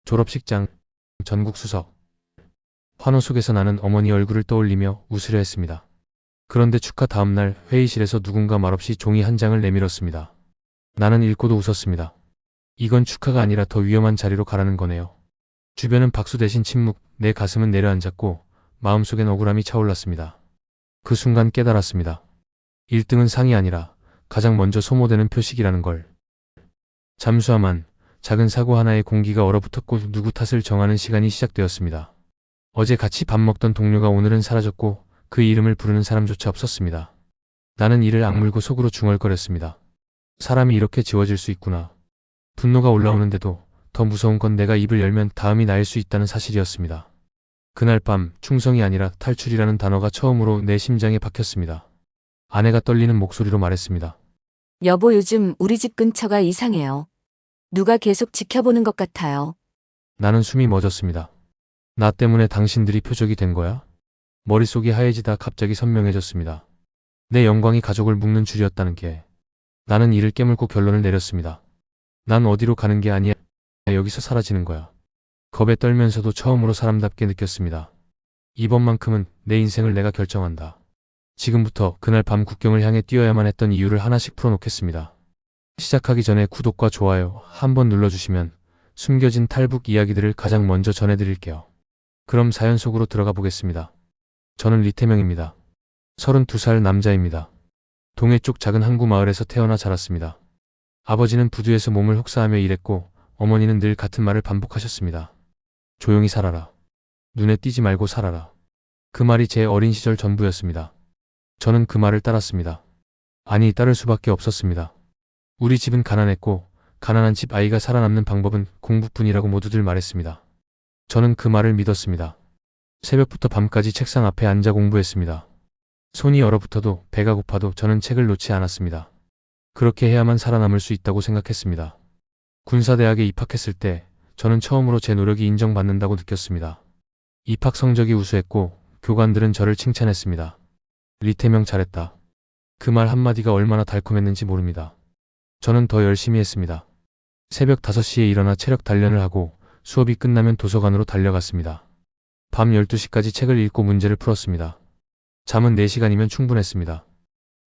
졸업식장, 전국 수석. 환호 속에서 나는 어머니 얼굴을 떠올리며 웃으려 했습니다. 그런데 축하 다음날 회의실에서 누군가 말없이 종이 한 장을 내밀었습니다. 나는 읽고도 웃었습니다. 이건 축하가 아니라 더 위험한 자리로 가라는 거네요. 주변은 박수 대신 침묵, 내 가슴은 내려앉았고 마음속엔 억울함이 차올랐습니다. 그 순간 깨달았습니다. 1등은 상이 아니라 가장 먼저 소모되는 표식이라는 걸. 잠수함 작은 사고 하나에 공기가 얼어붙었고 누구 탓을 정하는 시간이 시작되었습니다. 어제 같이 밥 먹던 동료가 오늘은 사라졌고 그 이름을 부르는 사람조차 없었습니다. 나는 이를 악물고 속으로 중얼거렸습니다. 사람이 이렇게 지워질 수 있구나. 분노가 올라오는데도 더 무서운 건 내가 입을 열면 다음이 나일 수 있다는 사실이었습니다. 그날 밤 충성이 아니라 탈출이라는 단어가 처음으로 내 심장에 박혔습니다. 아내가 떨리는 목소리로 말했습니다. 여보, 요즘 우리 집 근처가 이상해요. 누가 계속 지켜보는 것 같아요. 나는 숨이 멎었습니다. 나 때문에 당신들이 표적이 된 거야? 머릿속이 하얘지다 갑자기 선명해졌습니다. 내 영광이 가족을 묶는 줄이었다는 게. 나는 이를 깨물고 결론을 내렸습니다. 난 어디로 가는 게 아니야. 여기서 사라지는 거야. 겁에 떨면서도 처음으로 사람답게 느꼈습니다. 이번만큼은 내 인생을 내가 결정한다. 지금부터 그날 밤 국경을 향해 뛰어야만 했던 이유를 하나씩 풀어놓겠습니다. 시작하기 전에 구독과 좋아요 한번 눌러주시면 숨겨진 탈북 이야기들을 가장 먼저 전해드릴게요. 그럼 사연 속으로 들어가 보겠습니다. 저는 리태명입니다. 32살 남자입니다. 동해 쪽 작은 항구 마을에서 태어나 자랐습니다. 아버지는 부두에서 몸을 혹사하며 일했고 어머니는 늘 같은 말을 반복하셨습니다. 조용히 살아라. 눈에 띄지 말고 살아라. 그 말이 제 어린 시절 전부였습니다. 저는 그 말을 따랐습니다. 아니, 따를 수밖에 없었습니다. 우리 집은 가난했고 가난한 집 아이가 살아남는 방법은 공부뿐이라고 모두들 말했습니다. 저는 그 말을 믿었습니다. 새벽부터 밤까지 책상 앞에 앉아 공부했습니다. 손이 얼어붙어도 배가 고파도 저는 책을 놓지 않았습니다. 그렇게 해야만 살아남을 수 있다고 생각했습니다. 군사대학에 입학했을 때 저는 처음으로 제 노력이 인정받는다고 느꼈습니다. 입학 성적이 우수했고 교관들은 저를 칭찬했습니다. 리태명 잘했다. 그 말 한마디가 얼마나 달콤했는지 모릅니다. 저는 더 열심히 했습니다. 새벽 5시에 일어나 체력 단련을 하고 수업이 끝나면 도서관으로 달려갔습니다. 밤 12시까지 책을 읽고 문제를 풀었습니다. 잠은 4시간이면 충분했습니다.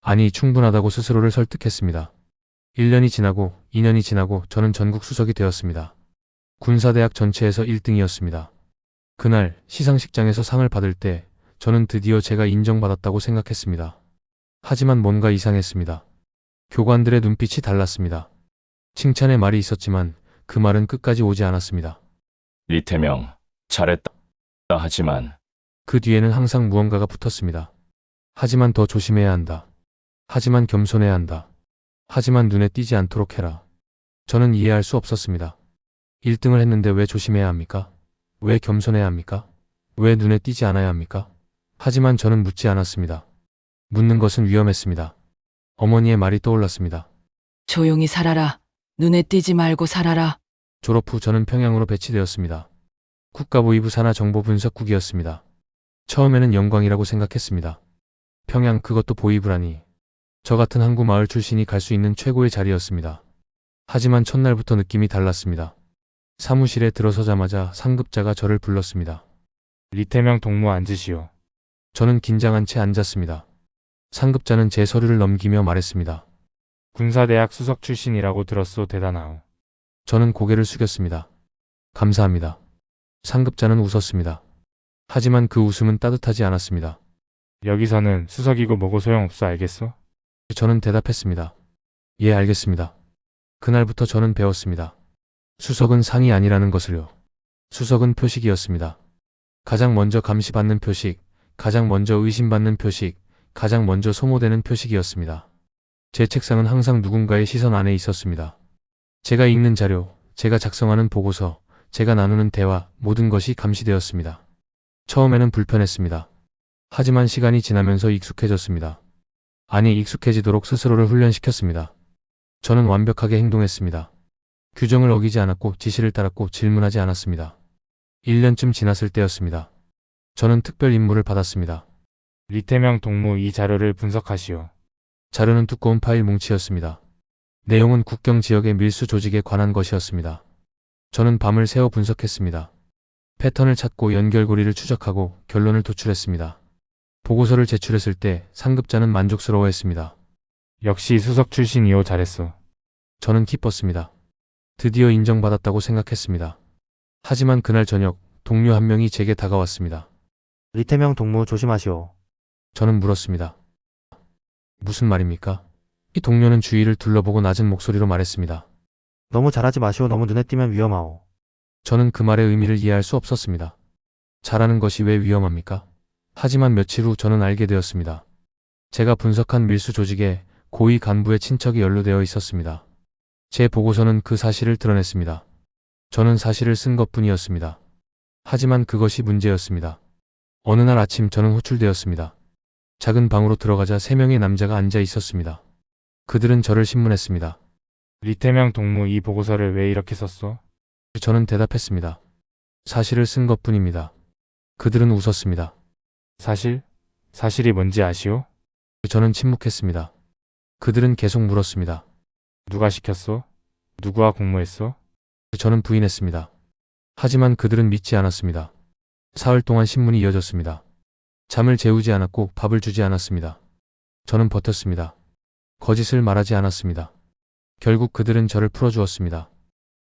아니, 충분하다고 스스로를 설득했습니다. 1년이 지나고 2년이 지나고 저는 전국 수석이 되었습니다. 군사대학 전체에서 1등이었습니다. 그날 시상식장에서 상을 받을 때 저는 드디어 제가 인정받았다고 생각했습니다. 하지만 뭔가 이상했습니다. 교관들의 눈빛이 달랐습니다. 칭찬의 말이 있었지만 그 말은 끝까지 오지 않았습니다. 리태명, 잘했다. 하지만 그 뒤에는 항상 무언가가 붙었습니다. 하지만 더 조심해야 한다. 하지만 겸손해야 한다. 하지만 눈에 띄지 않도록 해라. 저는 이해할 수 없었습니다. 1등을 했는데 왜 조심해야 합니까? 왜 겸손해야 합니까? 왜 눈에 띄지 않아야 합니까? 하지만 저는 묻지 않았습니다. 묻는 것은 위험했습니다. 어머니의 말이 떠올랐습니다. 조용히 살아라. 눈에 띄지 말고 살아라. 졸업 후 저는 평양으로 배치되었습니다. 국가보위부 산하 정보분석국이었습니다. 처음에는 영광이라고 생각했습니다. 평양, 그것도 보위부라니. 저 같은 항구 마을 출신이 갈 수 있는 최고의 자리였습니다. 하지만 첫날부터 느낌이 달랐습니다. 사무실에 들어서자마자 상급자가 저를 불렀습니다. 리태명 동무 앉으시오. 저는 긴장한 채 앉았습니다. 상급자는 제 서류를 넘기며 말했습니다. 군사대학 수석 출신이라고 들었소. 대단하오. 저는 고개를 숙였습니다. 감사합니다. 상급자는 웃었습니다. 하지만 그 웃음은 따뜻하지 않았습니다. 여기서는 수석이고 뭐고 소용없어. 알겠소? 저는 대답했습니다. 예, 알겠습니다. 그날부터 저는 배웠습니다. 수석은 상이 아니라는 것을요. 수석은 표식이었습니다. 가장 먼저 감시받는 표식, 가장 먼저 의심받는 표식, 가장 먼저 소모되는 표식이었습니다. 제 책상은 항상 누군가의 시선 안에 있었습니다. 제가 읽는 자료, 제가 작성하는 보고서, 제가 나누는 대화, 모든 것이 감시되었습니다. 처음에는 불편했습니다. 하지만 시간이 지나면서 익숙해졌습니다. 아니, 익숙해지도록 스스로를 훈련시켰습니다. 저는 완벽하게 행동했습니다. 규정을 어기지 않았고 지시를 따랐고 질문하지 않았습니다. 1년쯤 지났을 때였습니다. 저는 특별 임무를 받았습니다. 리태명 동무, 이 자료를 분석하시오. 자료는 두꺼운 파일 뭉치였습니다. 내용은 국경 지역의 밀수 조직에 관한 것이었습니다. 저는 밤을 새워 분석했습니다. 패턴을 찾고 연결고리를 추적하고 결론을 도출했습니다. 보고서를 제출했을 때 상급자는 만족스러워했습니다. 역시 수석 출신이요. 잘했어. 저는 기뻤습니다. 드디어 인정받았다고 생각했습니다. 하지만 그날 저녁 동료 한 명이 제게 다가왔습니다. 리태명 동무 조심하시오. 저는 물었습니다. 무슨 말입니까? 이 동료는 주위를 둘러보고 낮은 목소리로 말했습니다. 너무 잘하지 마시오. 너무 눈에 띄면 위험하오. 저는 그 말의 의미를 이해할 수 없었습니다. 잘하는 것이 왜 위험합니까? 하지만 며칠 후 저는 알게 되었습니다. 제가 분석한 밀수 조직에 고위 간부의 친척이 연루되어 있었습니다. 제 보고서는 그 사실을 드러냈습니다. 저는 사실을 쓴 것뿐이었습니다. 하지만 그것이 문제였습니다. 어느 날 아침 저는 호출되었습니다. 작은 방으로 들어가자 3명의 남자가 앉아 있었습니다. 그들은 저를 신문했습니다. 리태명 동무 이 보고서를 왜 이렇게 썼어? 저는 대답했습니다. 사실을 쓴 것뿐입니다. 그들은 웃었습니다. 사실? 사실이 뭔지 아시오? 저는 침묵했습니다. 그들은 계속 물었습니다. 누가 시켰어? 누구와 공모했어? 저는 부인했습니다. 하지만 그들은 믿지 않았습니다. 사흘 동안 신문이 이어졌습니다. 잠을 재우지 않았고 밥을 주지 않았습니다. 저는 버텼습니다. 거짓을 말하지 않았습니다. 결국 그들은 저를 풀어주었습니다.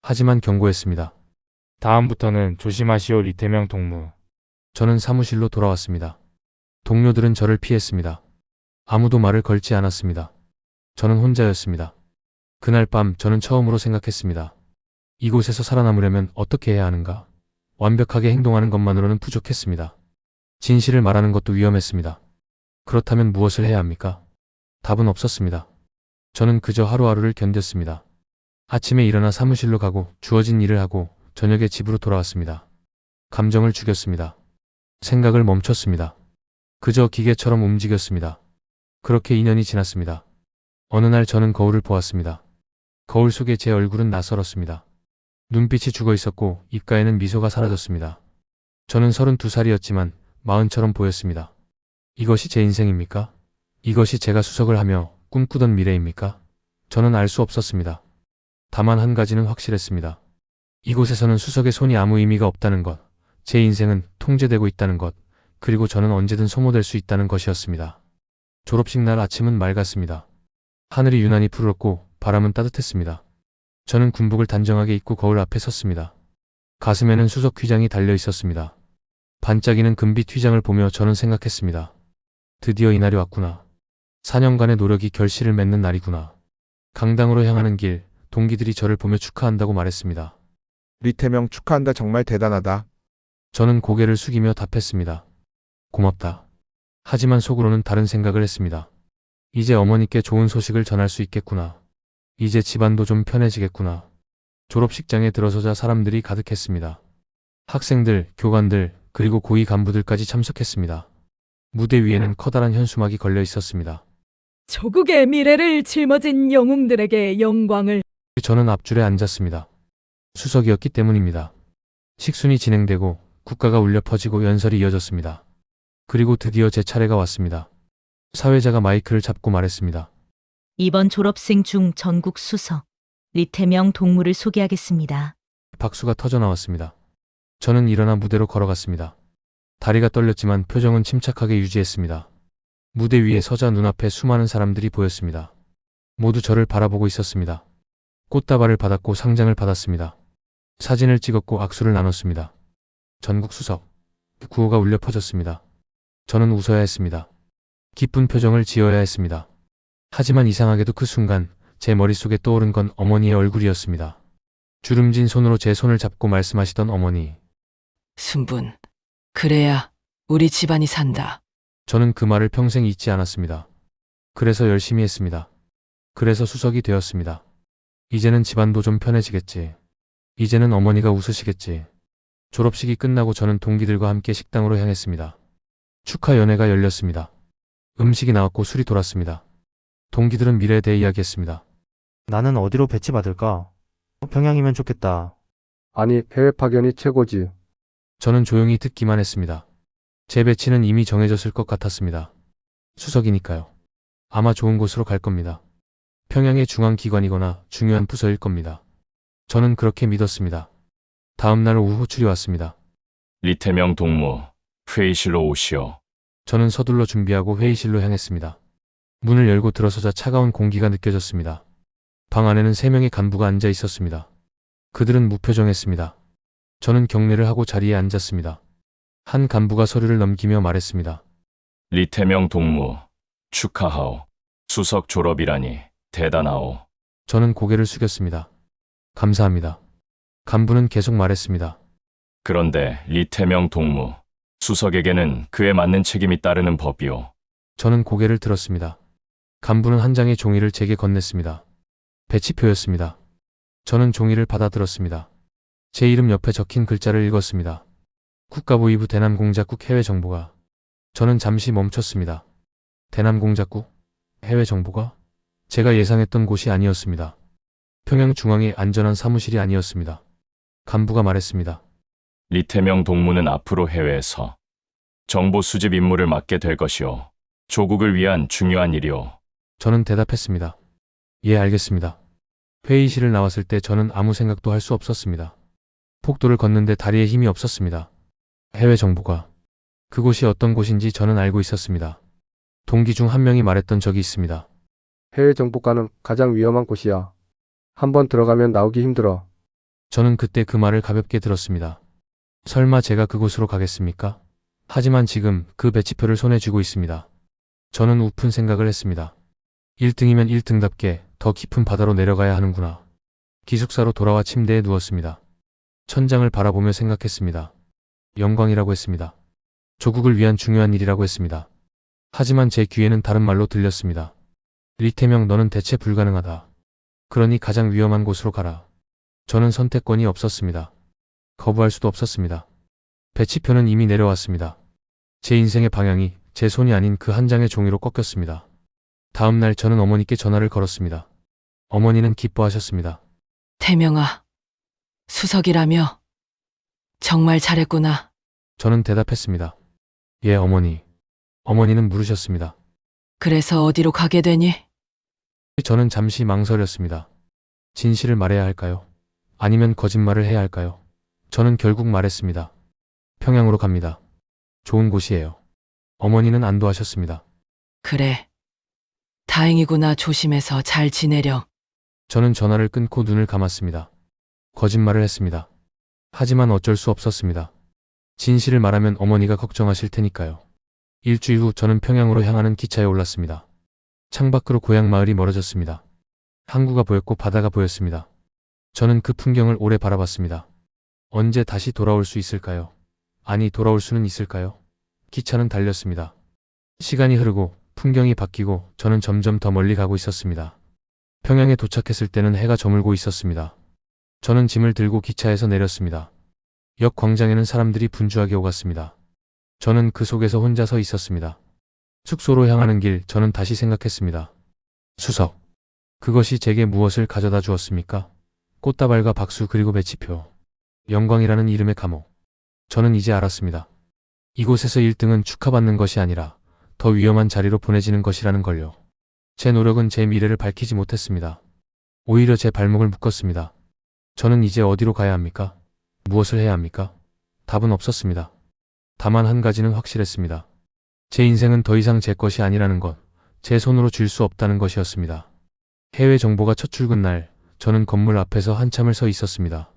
하지만 경고했습니다. 다음부터는 조심하시오. 리태명 동무. 저는 사무실로 돌아왔습니다. 동료들은 저를 피했습니다. 아무도 말을 걸지 않았습니다. 저는 혼자였습니다. 그날 밤 저는 처음으로 생각했습니다. 이곳에서 살아남으려면 어떻게 해야 하는가? 완벽하게 행동하는 것만으로는 부족했습니다. 진실을 말하는 것도 위험했습니다. 그렇다면 무엇을 해야 합니까? 답은 없었습니다. 저는 그저 하루하루를 견뎠습니다. 아침에 일어나 사무실로 가고 주어진 일을 하고 저녁에 집으로 돌아왔습니다. 감정을 죽였습니다. 생각을 멈췄습니다. 그저 기계처럼 움직였습니다. 그렇게 2년이 지났습니다. 어느 날 저는 거울을 보았습니다. 거울 속에 제 얼굴은 낯설었습니다. 눈빛이 죽어 있었고 입가에는 미소가 사라졌습니다. 저는 32살이었지만 40처럼 보였습니다. 이것이 제 인생입니까? 이것이 제가 수석을 하며 꿈꾸던 미래입니까? 저는 알 수 없었습니다. 다만 한 가지는 확실했습니다. 이곳에서는 수석의 손이 아무 의미가 없다는 것, 제 인생은 통제되고 있다는 것, 그리고 저는 언제든 소모될 수 있다는 것이었습니다. 졸업식 날 아침은 맑았습니다. 하늘이 유난히 푸르렀고 바람은 따뜻했습니다. 저는 군복을 단정하게 입고 거울 앞에 섰습니다. 가슴에는 수석 휘장이 달려 있었습니다. 반짝이는 금빛 휘장을 보며 저는 생각했습니다. 드디어 이날이 왔구나. 4년간의 노력이 결실을 맺는 날이구나. 강당으로 향하는 길, 동기들이 저를 보며 축하한다고 말했습니다. 리태명 축하한다. 정말 대단하다. 저는 고개를 숙이며 답했습니다. 고맙다. 하지만 속으로는 다른 생각을 했습니다. 이제 어머니께 좋은 소식을 전할 수 있겠구나. 이제 집안도 좀 편해지겠구나. 졸업식장에 들어서자 사람들이 가득했습니다. 학생들, 교관들, 그리고 고위 간부들까지 참석했습니다. 무대 위에는 커다란 현수막이 걸려 있었습니다. 조국의 미래를 짊어진 영웅들에게 영광을. 저는 앞줄에 앉았습니다. 수석이었기 때문입니다. 식순이 진행되고 국가가 울려 퍼지고 연설이 이어졌습니다. 그리고 드디어 제 차례가 왔습니다. 사회자가 마이크를 잡고 말했습니다. 이번 졸업생 중 전국 수석 리태명 동무를 소개하겠습니다. 박수가 터져 나왔습니다. 저는 일어나 무대로 걸어갔습니다. 다리가 떨렸지만 표정은 침착하게 유지했습니다. 무대 위에 서자 눈앞에 수많은 사람들이 보였습니다. 모두 저를 바라보고 있었습니다. 꽃다발을 받았고 상장을 받았습니다. 사진을 찍었고 악수를 나눴습니다. 전국 수석. 구호가 울려 퍼졌습니다. 저는 웃어야 했습니다. 기쁜 표정을 지어야 했습니다. 하지만 이상하게도 그 순간 제 머릿속에 떠오른 건 어머니의 얼굴이었습니다. 주름진 손으로 제 손을 잡고 말씀하시던 어머니. 순분, 그래야 우리 집안이 산다. 저는 그 말을 평생 잊지 않았습니다. 그래서 열심히 했습니다. 그래서 수석이 되었습니다. 이제는 집안도 좀 편해지겠지. 이제는 어머니가 웃으시겠지. 졸업식이 끝나고 저는 동기들과 함께 식당으로 향했습니다. 축하 연회가 열렸습니다. 음식이 나왔고 술이 돌았습니다. 동기들은 미래에 대해 이야기했습니다. 나는 어디로 배치받을까? 평양이면 좋겠다. 아니, 해외 파견이 최고지. 저는 조용히 듣기만 했습니다. 제 배치는 이미 정해졌을 것 같았습니다. 수석이니까요. 아마 좋은 곳으로 갈 겁니다. 평양의 중앙기관이거나 중요한 부서일 겁니다. 저는 그렇게 믿었습니다. 다음 날 오후 호출이 왔습니다. 리태명 동무, 회의실로 오시오. 저는 서둘러 준비하고 회의실로 향했습니다. 문을 열고 들어서자 차가운 공기가 느껴졌습니다. 방 안에는 3명의 간부가 앉아 있었습니다. 그들은 무표정했습니다. 저는 경례를 하고 자리에 앉았습니다. 한 간부가 서류를 넘기며 말했습니다. 리태명 동무, 축하하오. 수석 졸업이라니 대단하오. 저는 고개를 숙였습니다. 감사합니다. 간부는 계속 말했습니다. 그런데 리태명 동무, 수석에게는 그에 맞는 책임이 따르는 법이오. 저는 고개를 들었습니다. 간부는 한 장의 종이를 제게 건넸습니다. 배치표였습니다. 저는 종이를 받아들었습니다. 제 이름 옆에 적힌 글자를 읽었습니다. 국가부 2부 대남공작국 해외정보가. 저는 잠시 멈췄습니다. 대남공작국? 해외정보가? 제가 예상했던 곳이 아니었습니다. 평양 중앙의 안전한 사무실이 아니었습니다. 간부가 말했습니다. 리태명 동무는 앞으로 해외에서 정보 수집 임무를 맡게 될 것이오. 조국을 위한 중요한 일이오. 저는 대답했습니다. 예, 알겠습니다. 회의실을 나왔을 때 저는 아무 생각도 할 수 없었습니다. 폭도를 걷는데 다리에 힘이 없었습니다. 해외 정보가. 그곳이 어떤 곳인지 저는 알고 있었습니다. 동기 중 한 명이 말했던 적이 있습니다. 해외 정보과는 가장 위험한 곳이야. 한번 들어가면 나오기 힘들어. 저는 그때 그 말을 가볍게 들었습니다. 설마 제가 그곳으로 가겠습니까? 하지만 지금 그 배치표를 손에 쥐고 있습니다. 저는 우픈 생각을 했습니다. 1등이면 1등답게 더 깊은 바다로 내려가야 하는구나. 기숙사로 돌아와 침대에 누웠습니다. 천장을 바라보며 생각했습니다. 영광이라고 했습니다. 조국을 위한 중요한 일이라고 했습니다. 하지만 제 귀에는 다른 말로 들렸습니다. 리태명, 너는 대체 불가능하다. 그러니 가장 위험한 곳으로 가라. 저는 선택권이 없었습니다. 거부할 수도 없었습니다. 배치표는 이미 내려왔습니다. 제 인생의 방향이 제 손이 아닌 그 한 장의 종이로 꺾였습니다. 다음 날 저는 어머니께 전화를 걸었습니다. 어머니는 기뻐하셨습니다. 태명아, 수석이라며? 정말 잘했구나. 저는 대답했습니다. 예, 어머니. 어머니는 물으셨습니다. 그래서 어디로 가게 되니? 저는 잠시 망설였습니다. 진실을 말해야 할까요? 아니면 거짓말을 해야 할까요? 저는 결국 말했습니다. 평양으로 갑니다. 좋은 곳이에요. 어머니는 안도하셨습니다. 그래. 다행이구나. 조심해서 잘 지내렴. 저는 전화를 끊고 눈을 감았습니다. 거짓말을 했습니다. 하지만 어쩔 수 없었습니다. 진실을 말하면 어머니가 걱정하실 테니까요. 일주일 후 저는 평양으로 향하는 기차에 올랐습니다. 창밖으로 고향 마을이 멀어졌습니다. 항구가 보였고 바다가 보였습니다. 저는 그 풍경을 오래 바라봤습니다. 언제 다시 돌아올 수 있을까요? 아니, 돌아올 수는 있을까요? 기차는 달렸습니다. 시간이 흐르고 풍경이 바뀌고 저는 점점 더 멀리 가고 있었습니다. 평양에 도착했을 때는 해가 저물고 있었습니다. 저는 짐을 들고 기차에서 내렸습니다. 역 광장에는 사람들이 분주하게 오갔습니다. 저는 그 속에서 혼자 서 있었습니다. 숙소로 향하는 길, 저는 다시 생각했습니다. 수석. 그것이 제게 무엇을 가져다 주었습니까? 꽃다발과 박수, 그리고 배치표. 영광이라는 이름의 감옥. 저는 이제 알았습니다. 이곳에서 1등은 축하받는 것이 아니라 더 위험한 자리로 보내지는 것이라는 걸요. 제 노력은 제 미래를 밝히지 못했습니다. 오히려 제 발목을 묶었습니다. 저는 이제 어디로 가야 합니까? 무엇을 해야 합니까? 답은 없었습니다. 다만 한 가지는 확실했습니다. 제 인생은 더 이상 제 것이 아니라는 것, 제 손으로 쥘 수 없다는 것이었습니다. 해외 정보가 첫 출근 날, 저는 건물 앞에서 한참을 서 있었습니다.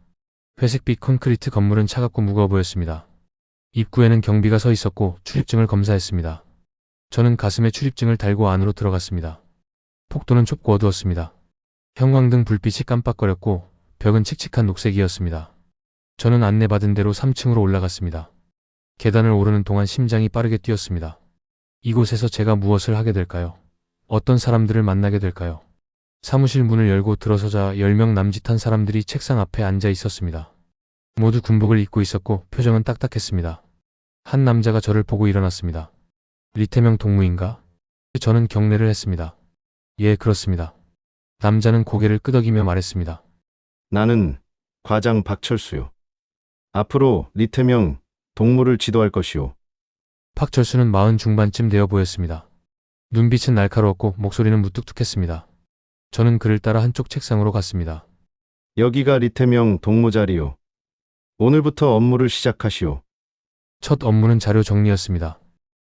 회색빛 콘크리트 건물은 차갑고 무거워 보였습니다. 입구에는 경비가 서 있었고 출입증을 검사했습니다. 저는 가슴에 출입증을 달고 안으로 들어갔습니다. 폭도는 좁고 어두웠습니다. 형광등 불빛이 깜빡거렸고 벽은 칙칙한 녹색이었습니다. 저는 안내받은 대로 3층으로 올라갔습니다. 계단을 오르는 동안 심장이 빠르게 뛰었습니다. 이곳에서 제가 무엇을 하게 될까요? 어떤 사람들을 만나게 될까요? 사무실 문을 열고 들어서자 10명 남짓한 사람들이 책상 앞에 앉아 있었습니다. 모두 군복을 입고 있었고 표정은 딱딱했습니다. 한 남자가 저를 보고 일어났습니다. 리태명 동무인가? 저는 경례를 했습니다. 예, 그렇습니다. 남자는 고개를 끄덕이며 말했습니다. 나는 과장 박철수요. 앞으로 리태명 동무를 지도할 것이오. 박철수는 40 중반쯤 되어 보였습니다. 눈빛은 날카로웠고 목소리는 무뚝뚝했습니다. 저는 그를 따라 한쪽 책상으로 갔습니다. 여기가 리태명 동무 자리요. 오늘부터 업무를 시작하시오. 첫 업무는 자료 정리였습니다.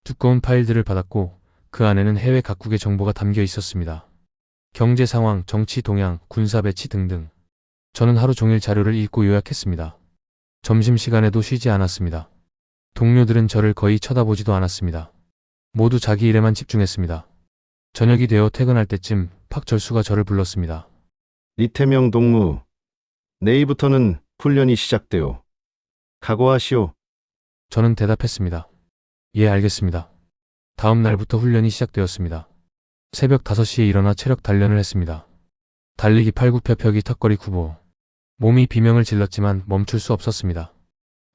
두꺼운 파일들을 받았고 그 안에는 해외 각국의 정보가 담겨 있었습니다. 경제 상황, 정치 동향, 군사 배치 등등. 저는 하루 종일 자료를 읽고 요약했습니다. 점심시간에도 쉬지 않았습니다. 동료들은 저를 거의 쳐다보지도 않았습니다. 모두 자기 일에만 집중했습니다. 저녁이 되어 퇴근할 때쯤 박철수가 저를 불렀습니다. 리태명 동무, 내일부터는 훈련이 시작되오. 각오하시오. 저는 대답했습니다. 예, 알겠습니다. 다음 날부터 훈련이 시작되었습니다. 새벽 5시에 일어나 체력 단련을 했습니다. 달리기 팔굽혀펴기 턱걸이 구보. 몸이 비명을 질렀지만 멈출 수 없었습니다.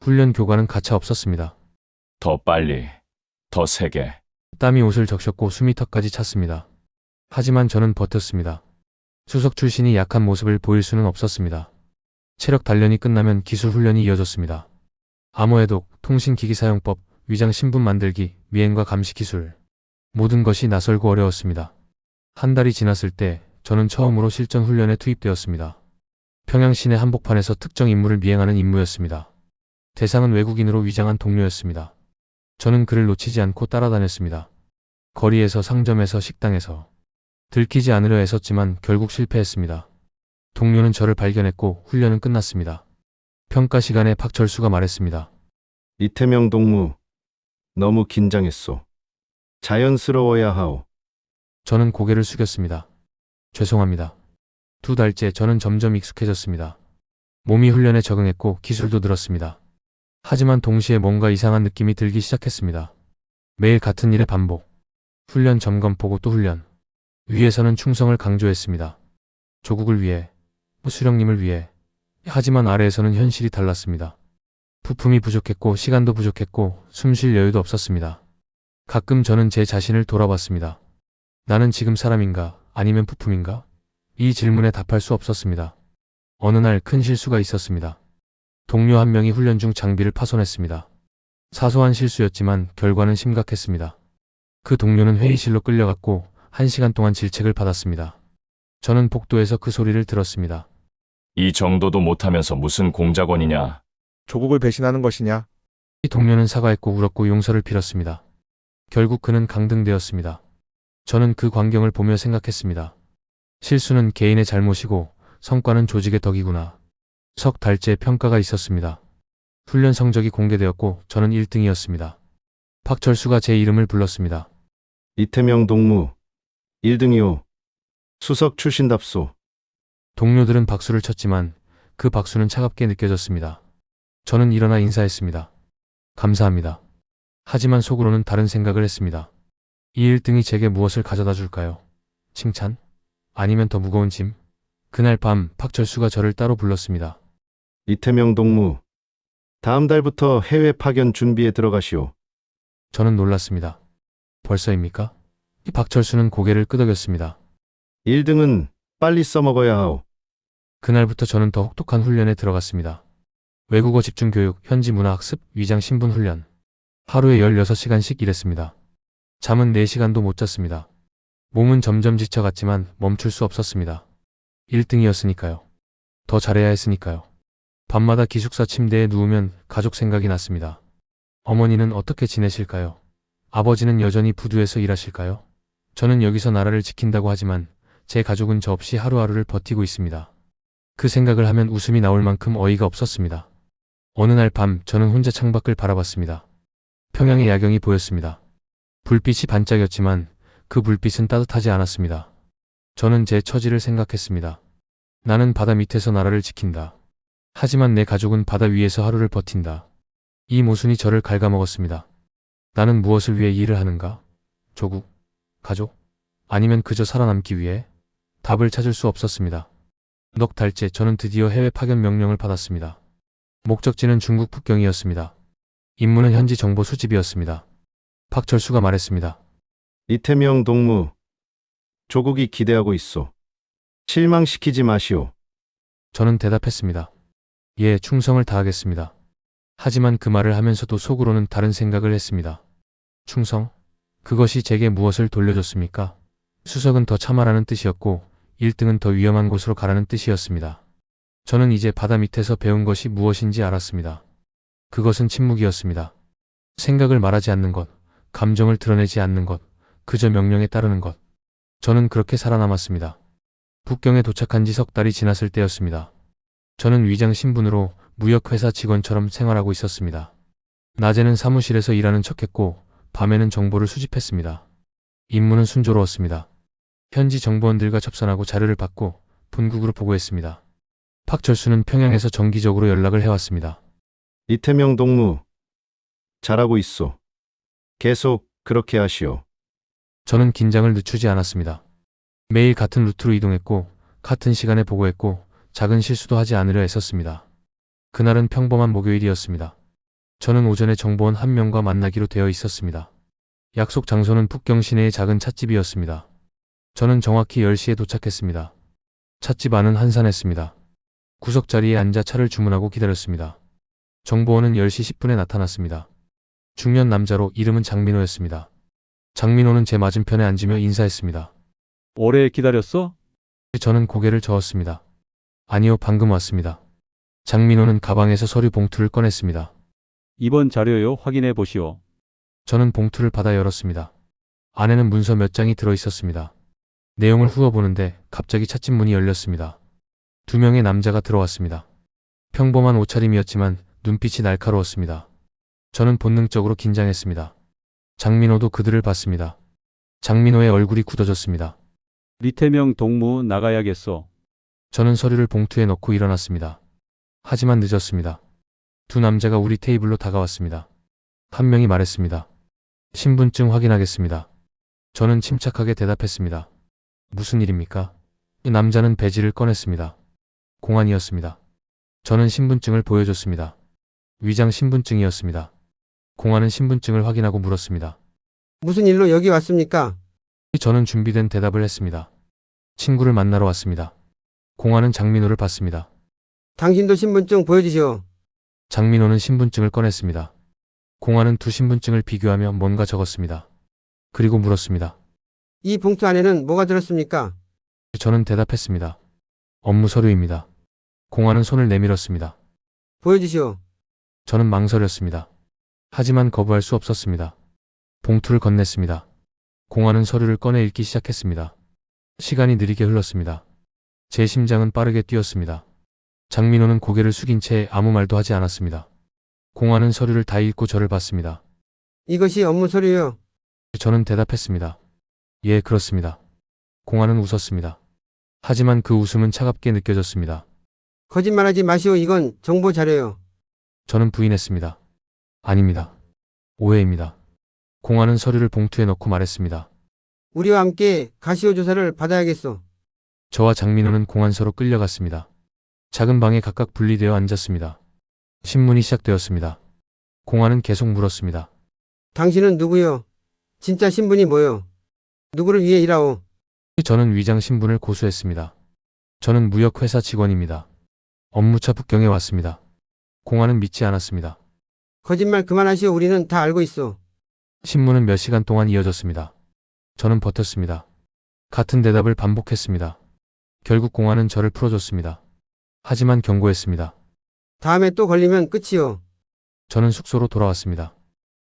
훈련 교관은 가차 없었습니다. 더 빨리, 더 세게. 땀이 옷을 적셨고 숨이 턱까지 찼습니다. 하지만 저는 버텼습니다. 수석 출신이 약한 모습을 보일 수는 없었습니다. 체력 단련이 끝나면 기술 훈련이 이어졌습니다. 암호해독, 통신기기 사용법, 위장 신분 만들기, 미행과 감시 기술. 모든 것이 낯설고 어려웠습니다. 한 달이 지났을 때 저는 처음으로 실전 훈련에 투입되었습니다. 평양 시내 한복판에서 특정 임무를 미행하는 임무였습니다. 대상은 외국인으로 위장한 동료였습니다. 저는 그를 놓치지 않고 따라다녔습니다. 거리에서, 상점에서, 식당에서. 들키지 않으려 애썼지만 결국 실패했습니다. 동료는 저를 발견했고 훈련은 끝났습니다. 평가 시간에 박철수가 말했습니다. 리태명 동무, 너무 긴장했소. 자연스러워야 하오. 저는 고개를 숙였습니다. 죄송합니다. 2달째 저는 점점 익숙해졌습니다. 몸이 훈련에 적응했고 기술도 늘었습니다. 하지만 동시에 뭔가 이상한 느낌이 들기 시작했습니다. 매일 같은 일의 반복. 훈련 점검 보고 또 훈련. 위에서는 충성을 강조했습니다. 조국을 위해, 수령님을 위해. 하지만 아래에서는 현실이 달랐습니다. 부품이 부족했고 시간도 부족했고 숨 쉴 여유도 없었습니다. 가끔 저는 제 자신을 돌아봤습니다. 나는 지금 사람인가 아니면 부품인가? 이 질문에 답할 수 없었습니다. 어느 날 큰 실수가 있었습니다. 동료 한 명이 훈련 중 장비를 파손했습니다. 사소한 실수였지만 결과는 심각했습니다. 그 동료는 회의실로 끌려갔고 1시간 동안 질책을 받았습니다. 저는 복도에서 그 소리를 들었습니다. 이 정도도 못하면서 무슨 공작원이냐. 조국을 배신하는 것이냐? 이 동료는 사과했고 울었고 용서를 빌었습니다. 결국 그는 강등되었습니다. 저는 그 광경을 보며 생각했습니다. 실수는 개인의 잘못이고 성과는 조직의 덕이구나. 석 달째 평가가 있었습니다. 훈련 성적이 공개되었고 저는 1등이었습니다. 박철수가 제 이름을 불렀습니다. 리태명 동무, 1등이오. 수석 출신답소. 동료들은 박수를 쳤지만 그 박수는 차갑게 느껴졌습니다. 저는 일어나 인사했습니다. 감사합니다. 하지만 속으로는 다른 생각을 했습니다. 이 1등이 제게 무엇을 가져다 줄까요? 칭찬? 아니면 더 무거운 짐? 그날 밤 박철수가 저를 따로 불렀습니다. 리태명 동무, 다음 달부터 해외 파견 준비에 들어가시오. 저는 놀랐습니다. 벌써입니까? 박철수는 고개를 끄덕였습니다. 1등은 빨리 써먹어야 하오. 그날부터 저는 더 혹독한 훈련에 들어갔습니다. 외국어 집중 교육, 현지 문화 학습, 위장 신분 훈련. 하루에 16시간씩 일했습니다. 잠은 4시간도 못 잤습니다. 몸은 점점 지쳐갔지만 멈출 수 없었습니다. 1등이었으니까요. 더 잘해야 했으니까요. 밤마다 기숙사 침대에 누우면 가족 생각이 났습니다. 어머니는 어떻게 지내실까요? 아버지는 여전히 부두에서 일하실까요? 저는 여기서 나라를 지킨다고 하지만 제 가족은 저 없이 하루하루를 버티고 있습니다. 그 생각을 하면 웃음이 나올 만큼 어이가 없었습니다. 어느 날 밤 저는 혼자 창밖을 바라봤습니다. 평양의 야경이 보였습니다. 불빛이 반짝였지만 그 불빛은 따뜻하지 않았습니다. 저는 제 처지를 생각했습니다. 나는 바다 밑에서 나라를 지킨다. 하지만 내 가족은 바다 위에서 하루를 버틴다. 이 모순이 저를 갉아먹었습니다. 나는 무엇을 위해 일을 하는가? 조국? 가족? 아니면 그저 살아남기 위해? 답을 찾을 수 없었습니다. 넉 달째 저는 드디어 해외 파견 명령을 받았습니다. 목적지는 중국 북경이었습니다. 임무는 현지 정보 수집이었습니다. 박철수가 말했습니다. 리태명 동무, 조국이 기대하고 있소. 실망시키지 마시오. 저는 대답했습니다. 예, 충성을 다하겠습니다. 하지만 그 말을 하면서도 속으로는 다른 생각을 했습니다. 충성? 그것이 제게 무엇을 돌려줬습니까? 수석은 더 참아라는 뜻이었고 1등은 더 위험한 곳으로 가라는 뜻이었습니다. 저는 이제 바다 밑에서 배운 것이 무엇인지 알았습니다. 그것은 침묵이었습니다. 생각을 말하지 않는 것, 감정을 드러내지 않는 것, 그저 명령에 따르는 것. 저는 그렇게 살아남았습니다. 북경에 도착한 지 석 달이 지났을 때였습니다. 저는 위장 신분으로 무역회사 직원처럼 생활하고 있었습니다. 낮에는 사무실에서 일하는 척했고 밤에는 정보를 수집했습니다. 임무는 순조로웠습니다. 현지 정보원들과 접선하고 자료를 받고 본국으로 보고했습니다. 박철수는 평양에서 정기적으로 연락을 해왔습니다. 이태명 동무, 잘하고 있소. 계속 그렇게 하시오. 저는 긴장을 늦추지 않았습니다. 매일 같은 루트로 이동했고 같은 시간에 보고했고 작은 실수도 하지 않으려 애썼습니다. 그날은 평범한 목요일이었습니다. 저는 오전에 정보원 한 명과 만나기로 되어 있었습니다. 약속 장소는 북경 시내의 작은 찻집이었습니다. 저는 정확히 10시에 도착했습니다. 찻집 안은 한산했습니다. 구석자리에 앉아 차를 주문하고 기다렸습니다. 정보원은 10시 10분에 나타났습니다. 중년 남자로 이름은 장민호였습니다. 장민호는 제 맞은편에 앉으며 인사했습니다. 오래 기다렸어? 저는 고개를 저었습니다. 아니요, 방금 왔습니다. 장민호는 가방에서 서류 봉투를 꺼냈습니다. 이번 자료요, 확인해 보시오. 저는 봉투를 받아 열었습니다. 안에는 문서 몇 장이 들어 있었습니다. 내용을 훑어보는데 갑자기 찻집 문이 열렸습니다. 2명의 남자가 들어왔습니다. 평범한 옷차림이었지만 눈빛이 날카로웠습니다. 저는 본능적으로 긴장했습니다. 장민호도 그들을 봤습니다. 장민호의 얼굴이 굳어졌습니다. 리태명 동무 나가야겠어. 저는 서류를 봉투에 넣고 일어났습니다. 하지만 늦었습니다. 2 남자가 우리 테이블로 다가왔습니다. 한 명이 말했습니다. 신분증 확인하겠습니다. 저는 침착하게 대답했습니다. 무슨 일입니까? 이 남자는 배지를 꺼냈습니다. 공안이었습니다. 저는 신분증을 보여줬습니다. 위장 신분증이었습니다. 공안은 신분증을 확인하고 물었습니다. 무슨 일로 여기 왔습니까? 저는 준비된 대답을 했습니다. 친구를 만나러 왔습니다. 공안은 장민호를 봤습니다. 당신도 신분증 보여주시오. 장민호는 신분증을 꺼냈습니다. 공안은 2 신분증을 비교하며 뭔가 적었습니다. 그리고 물었습니다. 이 봉투 안에는 뭐가 들었습니까? 저는 대답했습니다. 업무 서류입니다. 공안은 손을 내밀었습니다. 보여주시오. 저는 망설였습니다. 하지만 거부할 수 없었습니다. 봉투를 건넸습니다. 공안은 서류를 꺼내 읽기 시작했습니다. 시간이 느리게 흘렀습니다. 제 심장은 빠르게 뛰었습니다. 장민호는 고개를 숙인 채 아무 말도 하지 않았습니다. 공안은 서류를 다 읽고 저를 봤습니다. 이것이 업무 서류요. 저는 대답했습니다. 예, 그렇습니다. 공안은 웃었습니다. 하지만 그 웃음은 차갑게 느껴졌습니다. 거짓말하지 마시오. 이건 정보 자료요. 저는 부인했습니다. 아닙니다. 오해입니다. 공안은 서류를 봉투에 넣고 말했습니다. 우리와 함께 가시오 조사를 받아야겠소. 저와 장민호는 공안서로 끌려갔습니다. 작은 방에 각각 분리되어 앉았습니다. 신문이 시작되었습니다. 공안은 계속 물었습니다. 당신은 누구요? 진짜 신분이 뭐요? 누구를 위해 일하오? 저는 위장 신분을 고수했습니다. 저는 무역회사 직원입니다. 업무차 북경에 왔습니다. 공안은 믿지 않았습니다. 거짓말 그만하시오. 우리는 다 알고 있어. 신문은 몇 시간 동안 이어졌습니다. 저는 버텼습니다. 같은 대답을 반복했습니다. 결국 공안은 저를 풀어줬습니다. 하지만 경고했습니다. 다음에 또 걸리면 끝이요. 저는 숙소로 돌아왔습니다.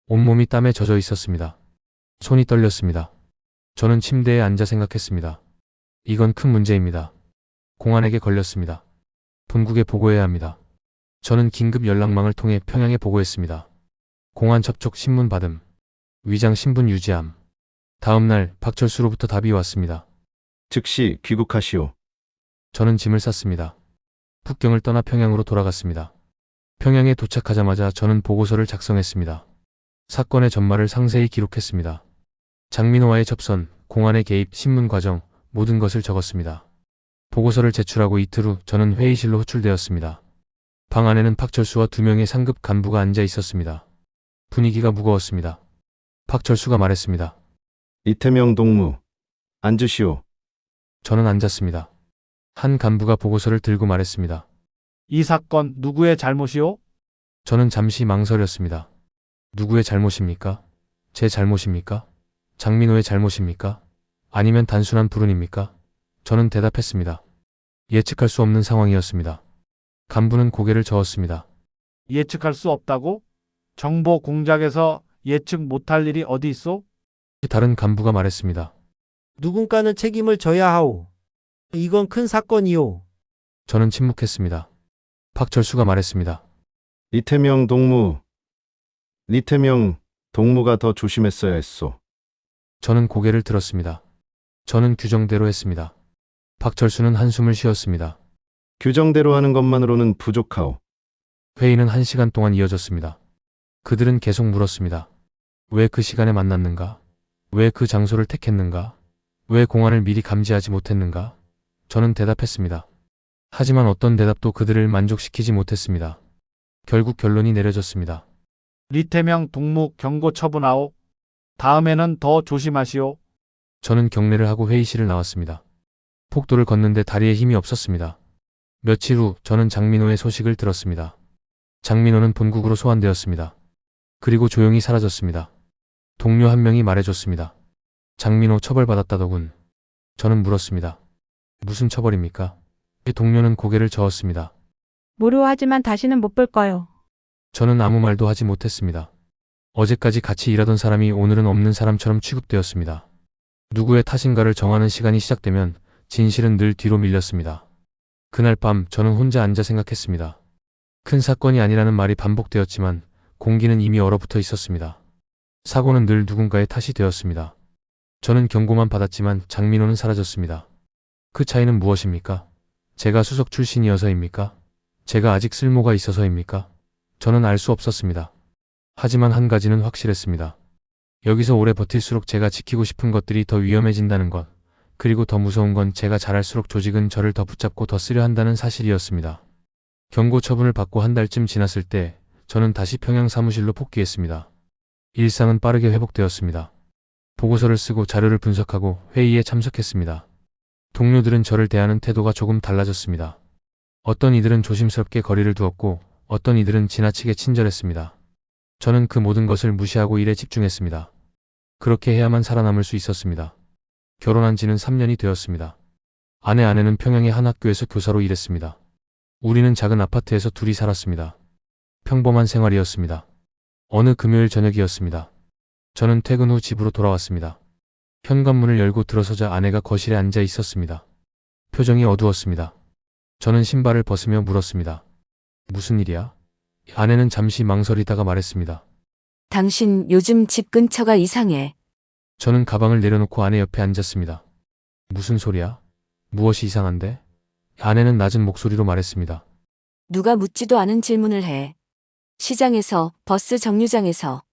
온몸이 땀에 젖어 있었습니다. 손이 떨렸습니다. 저는 침대에 앉아 생각했습니다. 이건 큰 문제입니다. 공안에게 걸렸습니다. 본국에 보고해야 합니다. 저는 긴급 연락망을 통해 평양에 보고했습니다. 공안 접촉 신문 받음. 위장 신분 유지함. 다음 날 박철수로부터 답이 왔습니다. 즉시 귀국하시오. 저는 짐을 쌌습니다. 북경을 떠나 평양으로 돌아갔습니다. 평양에 도착하자마자 저는 보고서를 작성했습니다. 사건의 전말을 상세히 기록했습니다. 장민호와의 접선, 공안의 개입, 신문 과정, 모든 것을 적었습니다. 보고서를 제출하고 이틀 후 저는 회의실로 호출되었습니다. 방 안에는 박철수와 2명의 상급 간부가 앉아 있었습니다. 분위기가 무거웠습니다. 박철수가 말했습니다. 이태명 동무, 앉으시오. 저는 앉았습니다. 한 간부가 보고서를 들고 말했습니다. 이 사건 누구의 잘못이오? 저는 잠시 망설였습니다. 누구의 잘못입니까? 제 잘못입니까? 장민호의 잘못입니까? 아니면 단순한 불운입니까? 저는 대답했습니다. 예측할 수 없는 상황이었습니다. 간부는 고개를 저었습니다. 예측할 수 없다고? 정보 공작에서 예측 못할 일이 어디 있어? 다른 간부가 말했습니다. 누군가는 책임을 져야 하오. 이건 큰 사건이오. 저는 침묵했습니다. 박철수가 말했습니다. 리태명 동무가 더 조심했어야 했소. 저는 고개를 들었습니다. 저는 규정대로 했습니다. 박철수는 한숨을 쉬었습니다. 규정대로 하는 것만으로는 부족하오. 회의는 1시간 동안 이어졌습니다. 그들은 계속 물었습니다. 왜 그 시간에 만났는가? 왜 그 장소를 택했는가? 왜 공안을 미리 감지하지 못했는가? 저는 대답했습니다. 하지만 어떤 대답도 그들을 만족시키지 못했습니다. 결국 결론이 내려졌습니다. 리태명 동무 경고 처분하오. 다음에는 더 조심하시오. 저는 경례를 하고 회의실을 나왔습니다. 폭도를 걷는데 다리에 힘이 없었습니다. 며칠 후 저는 장민호의 소식을 들었습니다. 장민호는 본국으로 소환되었습니다. 그리고 조용히 사라졌습니다. 동료 한 명이 말해줬습니다. 장민호 처벌받았다더군. 저는 물었습니다. 무슨 처벌입니까? 동료는 고개를 저었습니다. 모르하지만 다시는 못 볼 거요. 저는 아무 말도 하지 못했습니다. 어제까지 같이 일하던 사람이 오늘은 없는 사람처럼 취급되었습니다. 누구의 탓인가를 정하는 시간이 시작되면 진실은 늘 뒤로 밀렸습니다. 그날 밤 저는 혼자 앉아 생각했습니다. 큰 사건이 아니라는 말이 반복되었지만 공기는 이미 얼어붙어 있었습니다. 사고는 늘 누군가의 탓이 되었습니다. 저는 경고만 받았지만 장민호는 사라졌습니다. 그 차이는 무엇입니까? 제가 수석 출신이어서입니까? 제가 아직 쓸모가 있어서입니까? 저는 알 수 없었습니다. 하지만 한 가지는 확실했습니다. 여기서 오래 버틸수록 제가 지키고 싶은 것들이 더 위험해진다는 것, 그리고 더 무서운 건 제가 잘할수록 조직은 저를 더 붙잡고 더 쓰려 한다는 사실이었습니다. 경고 처분을 받고 한 달쯤 지났을 때 저는 다시 평양 사무실로 복귀했습니다. 일상은 빠르게 회복되었습니다. 보고서를 쓰고 자료를 분석하고 회의에 참석했습니다. 동료들은 저를 대하는 태도가 조금 달라졌습니다. 어떤 이들은 조심스럽게 거리를 두었고 어떤 이들은 지나치게 친절했습니다. 저는 그 모든 것을 무시하고 일에 집중했습니다. 그렇게 해야만 살아남을 수 있었습니다. 결혼한 지는 3년이 되었습니다. 아내는 평양의 한 학교에서 교사로 일했습니다. 우리는 작은 아파트에서 둘이 살았습니다. 평범한 생활이었습니다. 어느 금요일 저녁이었습니다. 저는 퇴근 후 집으로 돌아왔습니다. 현관문을 열고 들어서자 아내가 거실에 앉아 있었습니다. 표정이 어두웠습니다. 저는 신발을 벗으며 물었습니다. 무슨 일이야? 아내는 잠시 망설이다가 말했습니다. 당신 요즘 집 근처가 이상해. 저는 가방을 내려놓고 아내 옆에 앉았습니다. 무슨 소리야? 무엇이 이상한데? 아내는 낮은 목소리로 말했습니다. 누가 묻지도 않은 질문을 해. 시장에서, 버스 정류장에서.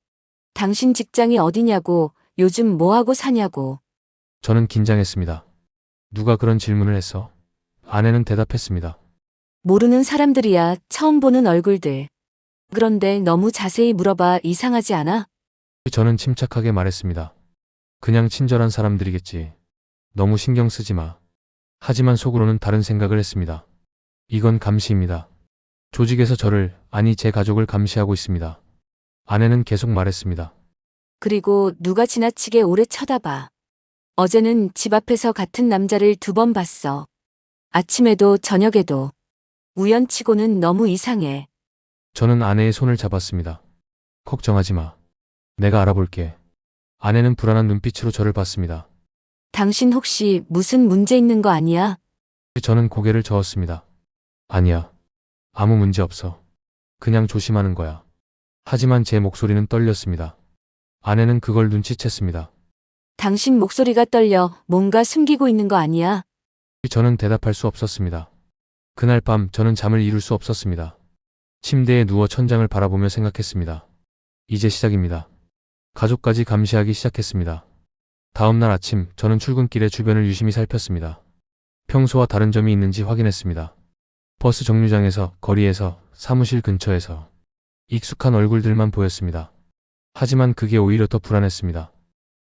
당신 직장이 어디냐고, 요즘 뭐하고 사냐고. 저는 긴장했습니다. 누가 그런 질문을 했어? 아내는 대답했습니다. 모르는 사람들이야, 처음 보는 얼굴들. 그런데 너무 자세히 물어봐 이상하지 않아? 저는 침착하게 말했습니다. 그냥 친절한 사람들이겠지. 너무 신경 쓰지 마. 하지만 속으로는 다른 생각을 했습니다. 이건 감시입니다. 조직에서 저를, 아니 제 가족을 감시하고 있습니다. 아내는 계속 말했습니다. 그리고 누가 지나치게 오래 쳐다봐. 어제는 집 앞에서 같은 남자를 2번 봤어. 아침에도 저녁에도. 우연치고는 너무 이상해. 저는 아내의 손을 잡았습니다. 걱정하지 마. 내가 알아볼게. 아내는 불안한 눈빛으로 저를 봤습니다. 당신 혹시 무슨 문제 있는 거 아니야? 저는 고개를 저었습니다. 아니야. 아무 문제 없어. 그냥 조심하는 거야. 하지만 제 목소리는 떨렸습니다. 아내는 그걸 눈치챘습니다. 당신 목소리가 떨려 뭔가 숨기고 있는 거 아니야? 저는 대답할 수 없었습니다. 그날 밤 저는 잠을 이룰 수 없었습니다. 침대에 누워 천장을 바라보며 생각했습니다. 이제 시작입니다. 가족까지 감시하기 시작했습니다. 다음 날 아침 저는 출근길에 주변을 유심히 살폈습니다. 평소와 다른 점이 있는지 확인했습니다. 버스 정류장에서, 거리에서, 사무실 근처에서 익숙한 얼굴들만 보였습니다. 하지만 그게 오히려 더 불안했습니다.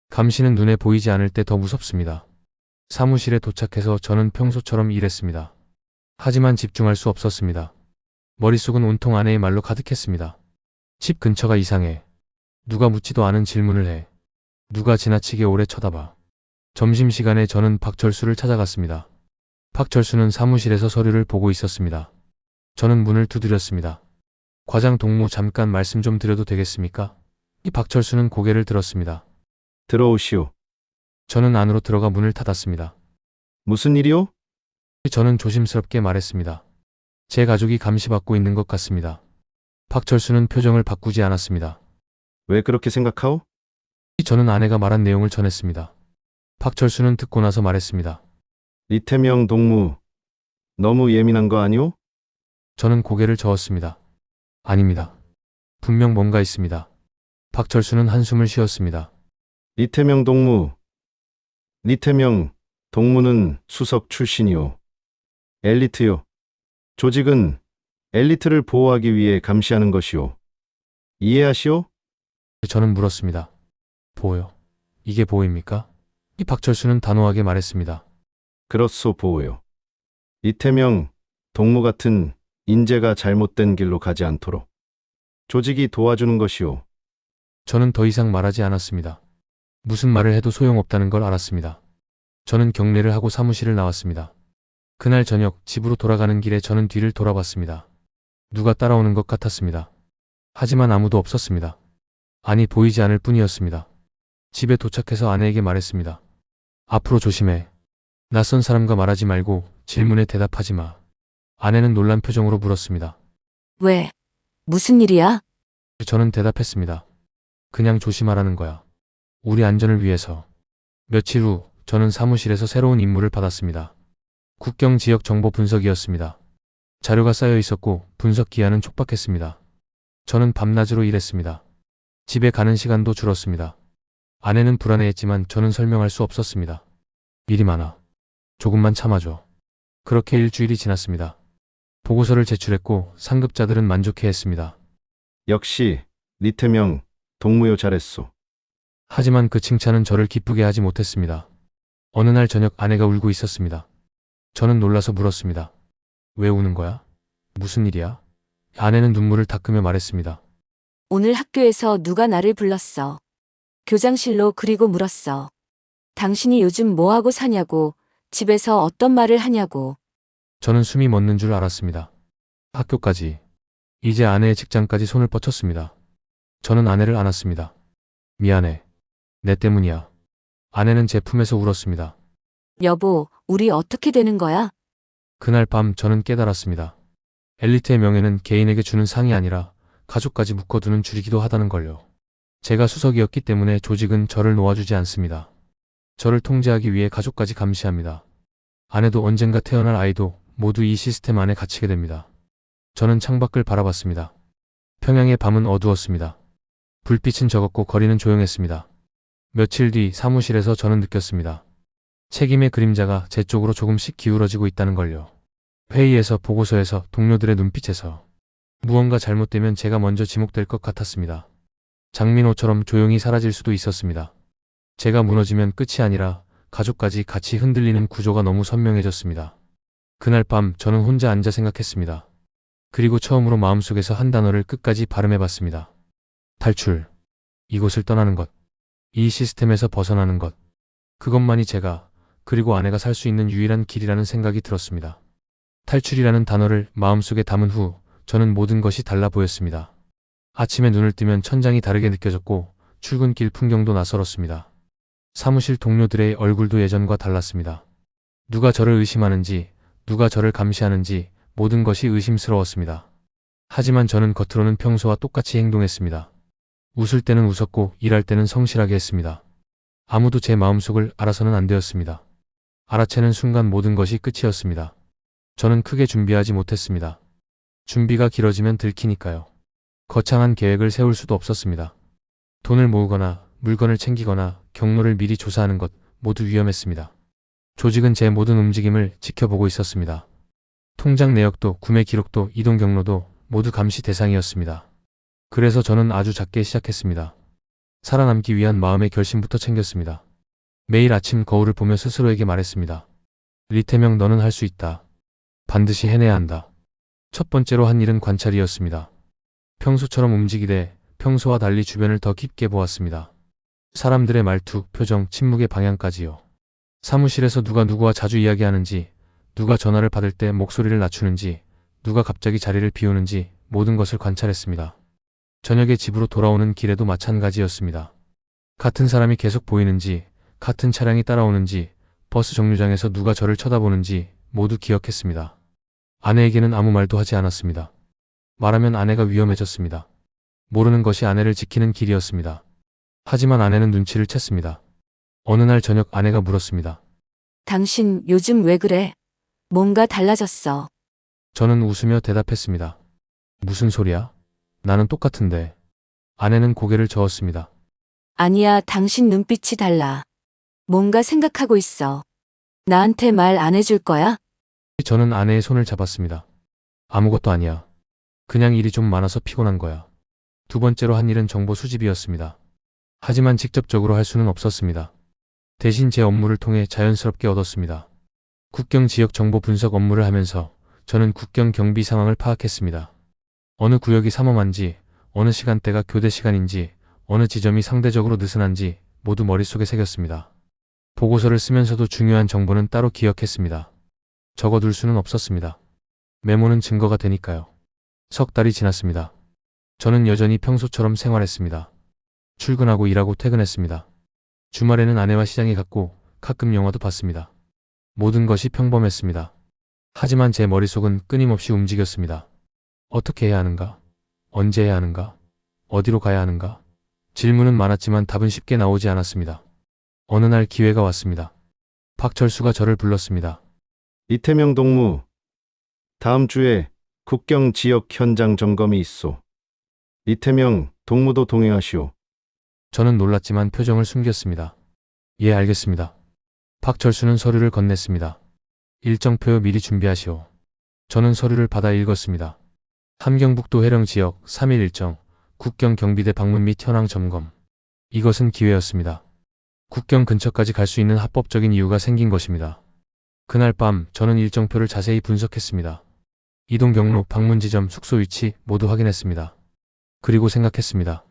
감시는 눈에 보이지 않을 때 더 무섭습니다. 사무실에 도착해서 저는 평소처럼 일했습니다. 하지만 집중할 수 없었습니다. 머릿속은 온통 아내의 말로 가득했습니다. 집 근처가 이상해. 누가 묻지도 않은 질문을 해. 누가 지나치게 오래 쳐다봐. 점심시간에 저는 박철수를 찾아갔습니다. 박철수는 사무실에서 서류를 보고 있었습니다. 저는 문을 두드렸습니다. 과장 동무 잠깐 말씀 좀 드려도 되겠습니까? 이 박철수는 고개를 들었습니다. 들어오시오. 저는 안으로 들어가 문을 닫았습니다. 무슨 일이오? 저는 조심스럽게 말했습니다. 제 가족이 감시받고 있는 것 같습니다. 박철수는 표정을 바꾸지 않았습니다. 왜 그렇게 생각하오? 저는 아내가 말한 내용을 전했습니다. 박철수는 듣고 나서 말했습니다. 리태명 동무, 너무 예민한 거 아니오? 저는 고개를 저었습니다. 아닙니다. 분명 뭔가 있습니다. 박철수는 한숨을 쉬었습니다. 리태명 동무, 리태명 동무는 수석 출신이오. 엘리트요. 조직은 엘리트를 보호하기 위해 감시하는 것이오. 이해하시오? 저는 물었습니다. 보호요. 이게 보호입니까? 이 박철수는 단호하게 말했습니다. 그렇소 보호요. 리태명 동무 같은 인재가 잘못된 길로 가지 않도록 조직이 도와주는 것이오. 저는 더 이상 말하지 않았습니다. 무슨 말을 해도 소용없다는 걸 알았습니다. 저는 경례를 하고 사무실을 나왔습니다. 그날 저녁 집으로 돌아가는 길에 저는 뒤를 돌아봤습니다. 누가 따라오는 것 같았습니다. 하지만 아무도 없었습니다. 아니 보이지 않을 뿐이었습니다. 집에 도착해서 아내에게 말했습니다. 앞으로 조심해. 낯선 사람과 말하지 말고 질문에 대답하지 마. 아내는 놀란 표정으로 물었습니다. 왜? 무슨 일이야? 저는 대답했습니다. 그냥 조심하라는 거야. 우리 안전을 위해서. 며칠 후 저는 사무실에서 새로운 임무를 받았습니다. 국경 지역 정보 분석이었습니다. 자료가 쌓여 있었고 분석 기한은 촉박했습니다. 저는 밤낮으로 일했습니다. 집에 가는 시간도 줄었습니다. 아내는 불안해했지만 저는 설명할 수 없었습니다. 일이 많아. 조금만 참아줘. 그렇게 일주일이 지났습니다. 보고서를 제출했고 상급자들은 만족해했습니다. 역시 리태명 동무요 잘했소. 하지만 그 칭찬은 저를 기쁘게 하지 못했습니다. 어느 날 저녁 아내가 울고 있었습니다. 저는 놀라서 물었습니다. 왜 우는 거야? 무슨 일이야? 아내는 눈물을 닦으며 말했습니다. 오늘 학교에서 누가 나를 불렀어. 교장실로 그리고 물었어. 당신이 요즘 뭐하고 사냐고, 집에서 어떤 말을 하냐고. 저는 숨이 멎는 줄 알았습니다. 학교까지, 이제 아내의 직장까지 손을 뻗쳤습니다. 저는 아내를 안았습니다. 미안해. 내 때문이야. 아내는 제 품에서 울었습니다. 여보, 우리 어떻게 되는 거야? 그날 밤 저는 깨달았습니다. 엘리트의 명예는 개인에게 주는 상이 아니라 가족까지 묶어두는 줄이기도 하다는 걸요. 제가 수석이었기 때문에 조직은 저를 놓아주지 않습니다. 저를 통제하기 위해 가족까지 감시합니다. 아내도 언젠가 태어날 아이도 모두 이 시스템 안에 갇히게 됩니다. 저는 창밖을 바라봤습니다. 평양의 밤은 어두웠습니다. 불빛은 적었고 거리는 조용했습니다. 며칠 뒤 사무실에서 저는 느꼈습니다. 책임의 그림자가 제 쪽으로 조금씩 기울어지고 있다는 걸요. 회의에서, 보고서에서, 동료들의 눈빛에서. 무언가 잘못되면 제가 먼저 지목될 것 같았습니다. 장민호처럼 조용히 사라질 수도 있었습니다. 제가 무너지면 끝이 아니라 가족까지 같이 흔들리는 구조가 너무 선명해졌습니다. 그날 밤 저는 혼자 앉아 생각했습니다. 그리고 처음으로 마음속에서 한 단어를 끝까지 발음해봤습니다. 탈출. 이곳을 떠나는 것. 이 시스템에서 벗어나는 것. 그것만이 제가, 그리고 아내가 살 수 있는 유일한 길이라는 생각이 들었습니다. 탈출이라는 단어를 마음속에 담은 후 저는 모든 것이 달라 보였습니다. 아침에 눈을 뜨면 천장이 다르게 느껴졌고 출근길 풍경도 낯설었습니다. 사무실 동료들의 얼굴도 예전과 달랐습니다. 누가 저를 의심하는지, 누가 저를 감시하는지 모든 것이 의심스러웠습니다. 하지만 저는 겉으로는 평소와 똑같이 행동했습니다. 웃을 때는 웃었고 일할 때는 성실하게 했습니다. 아무도 제 마음속을 알아서는 안 되었습니다. 알아채는 순간 모든 것이 끝이었습니다. 저는 크게 준비하지 못했습니다. 준비가 길어지면 들키니까요. 거창한 계획을 세울 수도 없었습니다. 돈을 모으거나 물건을 챙기거나 경로를 미리 조사하는 것 모두 위험했습니다. 조직은 제 모든 움직임을 지켜보고 있었습니다. 통장 내역도 구매 기록도 이동 경로도 모두 감시 대상이었습니다. 그래서 저는 아주 작게 시작했습니다. 살아남기 위한 마음의 결심부터 챙겼습니다. 매일 아침 거울을 보며 스스로에게 말했습니다. 리태명 너는 할 수 있다. 반드시 해내야 한다. 첫 번째로 한 일은 관찰이었습니다. 평소처럼 움직이되 평소와 달리 주변을 더 깊게 보았습니다. 사람들의 말투, 표정, 침묵의 방향까지요. 사무실에서 누가 누구와 자주 이야기하는지, 누가 전화를 받을 때 목소리를 낮추는지, 누가 갑자기 자리를 비우는지 모든 것을 관찰했습니다. 저녁에 집으로 돌아오는 길에도 마찬가지였습니다. 같은 사람이 계속 보이는지, 같은 차량이 따라오는지, 버스 정류장에서 누가 저를 쳐다보는지 모두 기억했습니다. 아내에게는 아무 말도 하지 않았습니다. 말하면 아내가 위험해졌습니다. 모르는 것이 아내를 지키는 길이었습니다. 하지만 아내는 눈치를 챘습니다. 어느 날 저녁 아내가 물었습니다. 당신 요즘 왜 그래? 뭔가 달라졌어. 저는 웃으며 대답했습니다. 무슨 소리야? 나는 똑같은데. 아내는 고개를 저었습니다. 아니야, 당신 눈빛이 달라. 뭔가 생각하고 있어. 나한테 말 안 해줄 거야? 저는 아내의 손을 잡았습니다. 아무것도 아니야. 그냥 일이 좀 많아서 피곤한 거야. 두 번째로 한 일은 정보 수집이었습니다. 하지만 직접적으로 할 수는 없었습니다. 대신 제 업무를 통해 자연스럽게 얻었습니다. 국경 지역 정보 분석 업무를 하면서 저는 국경 경비 상황을 파악했습니다. 어느 구역이 삼엄한지, 어느 시간대가 교대 시간인지, 어느 지점이 상대적으로 느슨한지 모두 머릿속에 새겼습니다. 보고서를 쓰면서도 중요한 정보는 따로 기억했습니다. 적어둘 수는 없었습니다. 메모는 증거가 되니까요. 석 달이 지났습니다. 저는 여전히 평소처럼 생활했습니다. 출근하고 일하고 퇴근했습니다. 주말에는 아내와 시장에 갔고 가끔 영화도 봤습니다. 모든 것이 평범했습니다. 하지만 제 머릿속은 끊임없이 움직였습니다. 어떻게 해야 하는가? 언제 해야 하는가? 어디로 가야 하는가? 질문은 많았지만 답은 쉽게 나오지 않았습니다. 어느 날 기회가 왔습니다. 박철수가 저를 불렀습니다. 이태명 동무, 다음 주에 국경 지역 현장 점검이 있소. 이태명 동무도 동행하시오. 저는 놀랐지만 표정을 숨겼습니다. 예, 알겠습니다. 박철수는 서류를 건넸습니다. 일정표 미리 준비하시오. 저는 서류를 받아 읽었습니다. 함경북도 해령 지역 3일 일정, 국경 경비대 방문 및 현황 점검. 이것은 기회였습니다. 국경 근처까지 갈 수 있는 합법적인 이유가 생긴 것입니다. 그날 밤 저는 일정표를 자세히 분석했습니다. 이동 경로, 방문 지점, 숙소 위치 모두 확인했습니다. 그리고 생각했습니다.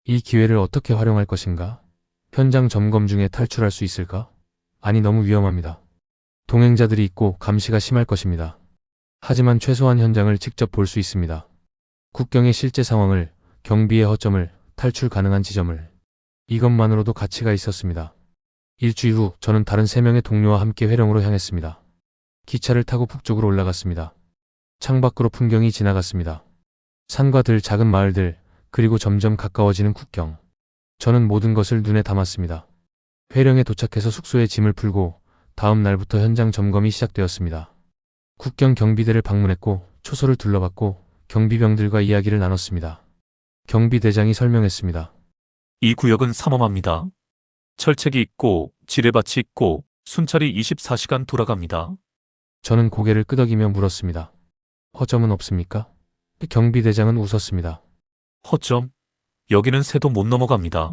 이 기회를 어떻게 활용할 것인가? 현장 점검 중에 탈출할 수 있을까? 아니, 너무 위험합니다. 동행자들이 있고 감시가 심할 것입니다. 하지만 최소한 현장을 직접 볼 수 있습니다. 국경의 실제 상황을, 경비의 허점을, 탈출 가능한 지점을. 이것만으로도 가치가 있었습니다. 일주일 후 저는 다른 3명의 동료와 함께 회령으로 향했습니다. 기차를 타고 북쪽으로 올라갔습니다. 창밖으로 풍경이 지나갔습니다. 산과 들, 작은 마을들, 그리고 점점 가까워지는 국경. 저는 모든 것을 눈에 담았습니다. 회령에 도착해서 숙소에 짐을 풀고 다음 날부터 현장 점검이 시작되었습니다. 국경 경비대를 방문했고 초소를 둘러봤고 경비병들과 이야기를 나눴습니다. 경비대장이 설명했습니다. 이 구역은 삼엄합니다. 철책이 있고 지뢰밭이 있고 순찰이 24시간 돌아갑니다. 저는 고개를 끄덕이며 물었습니다. 허점은 없습니까? 경비대장은 웃었습니다. 허점? 여기는 새도 못 넘어갑니다.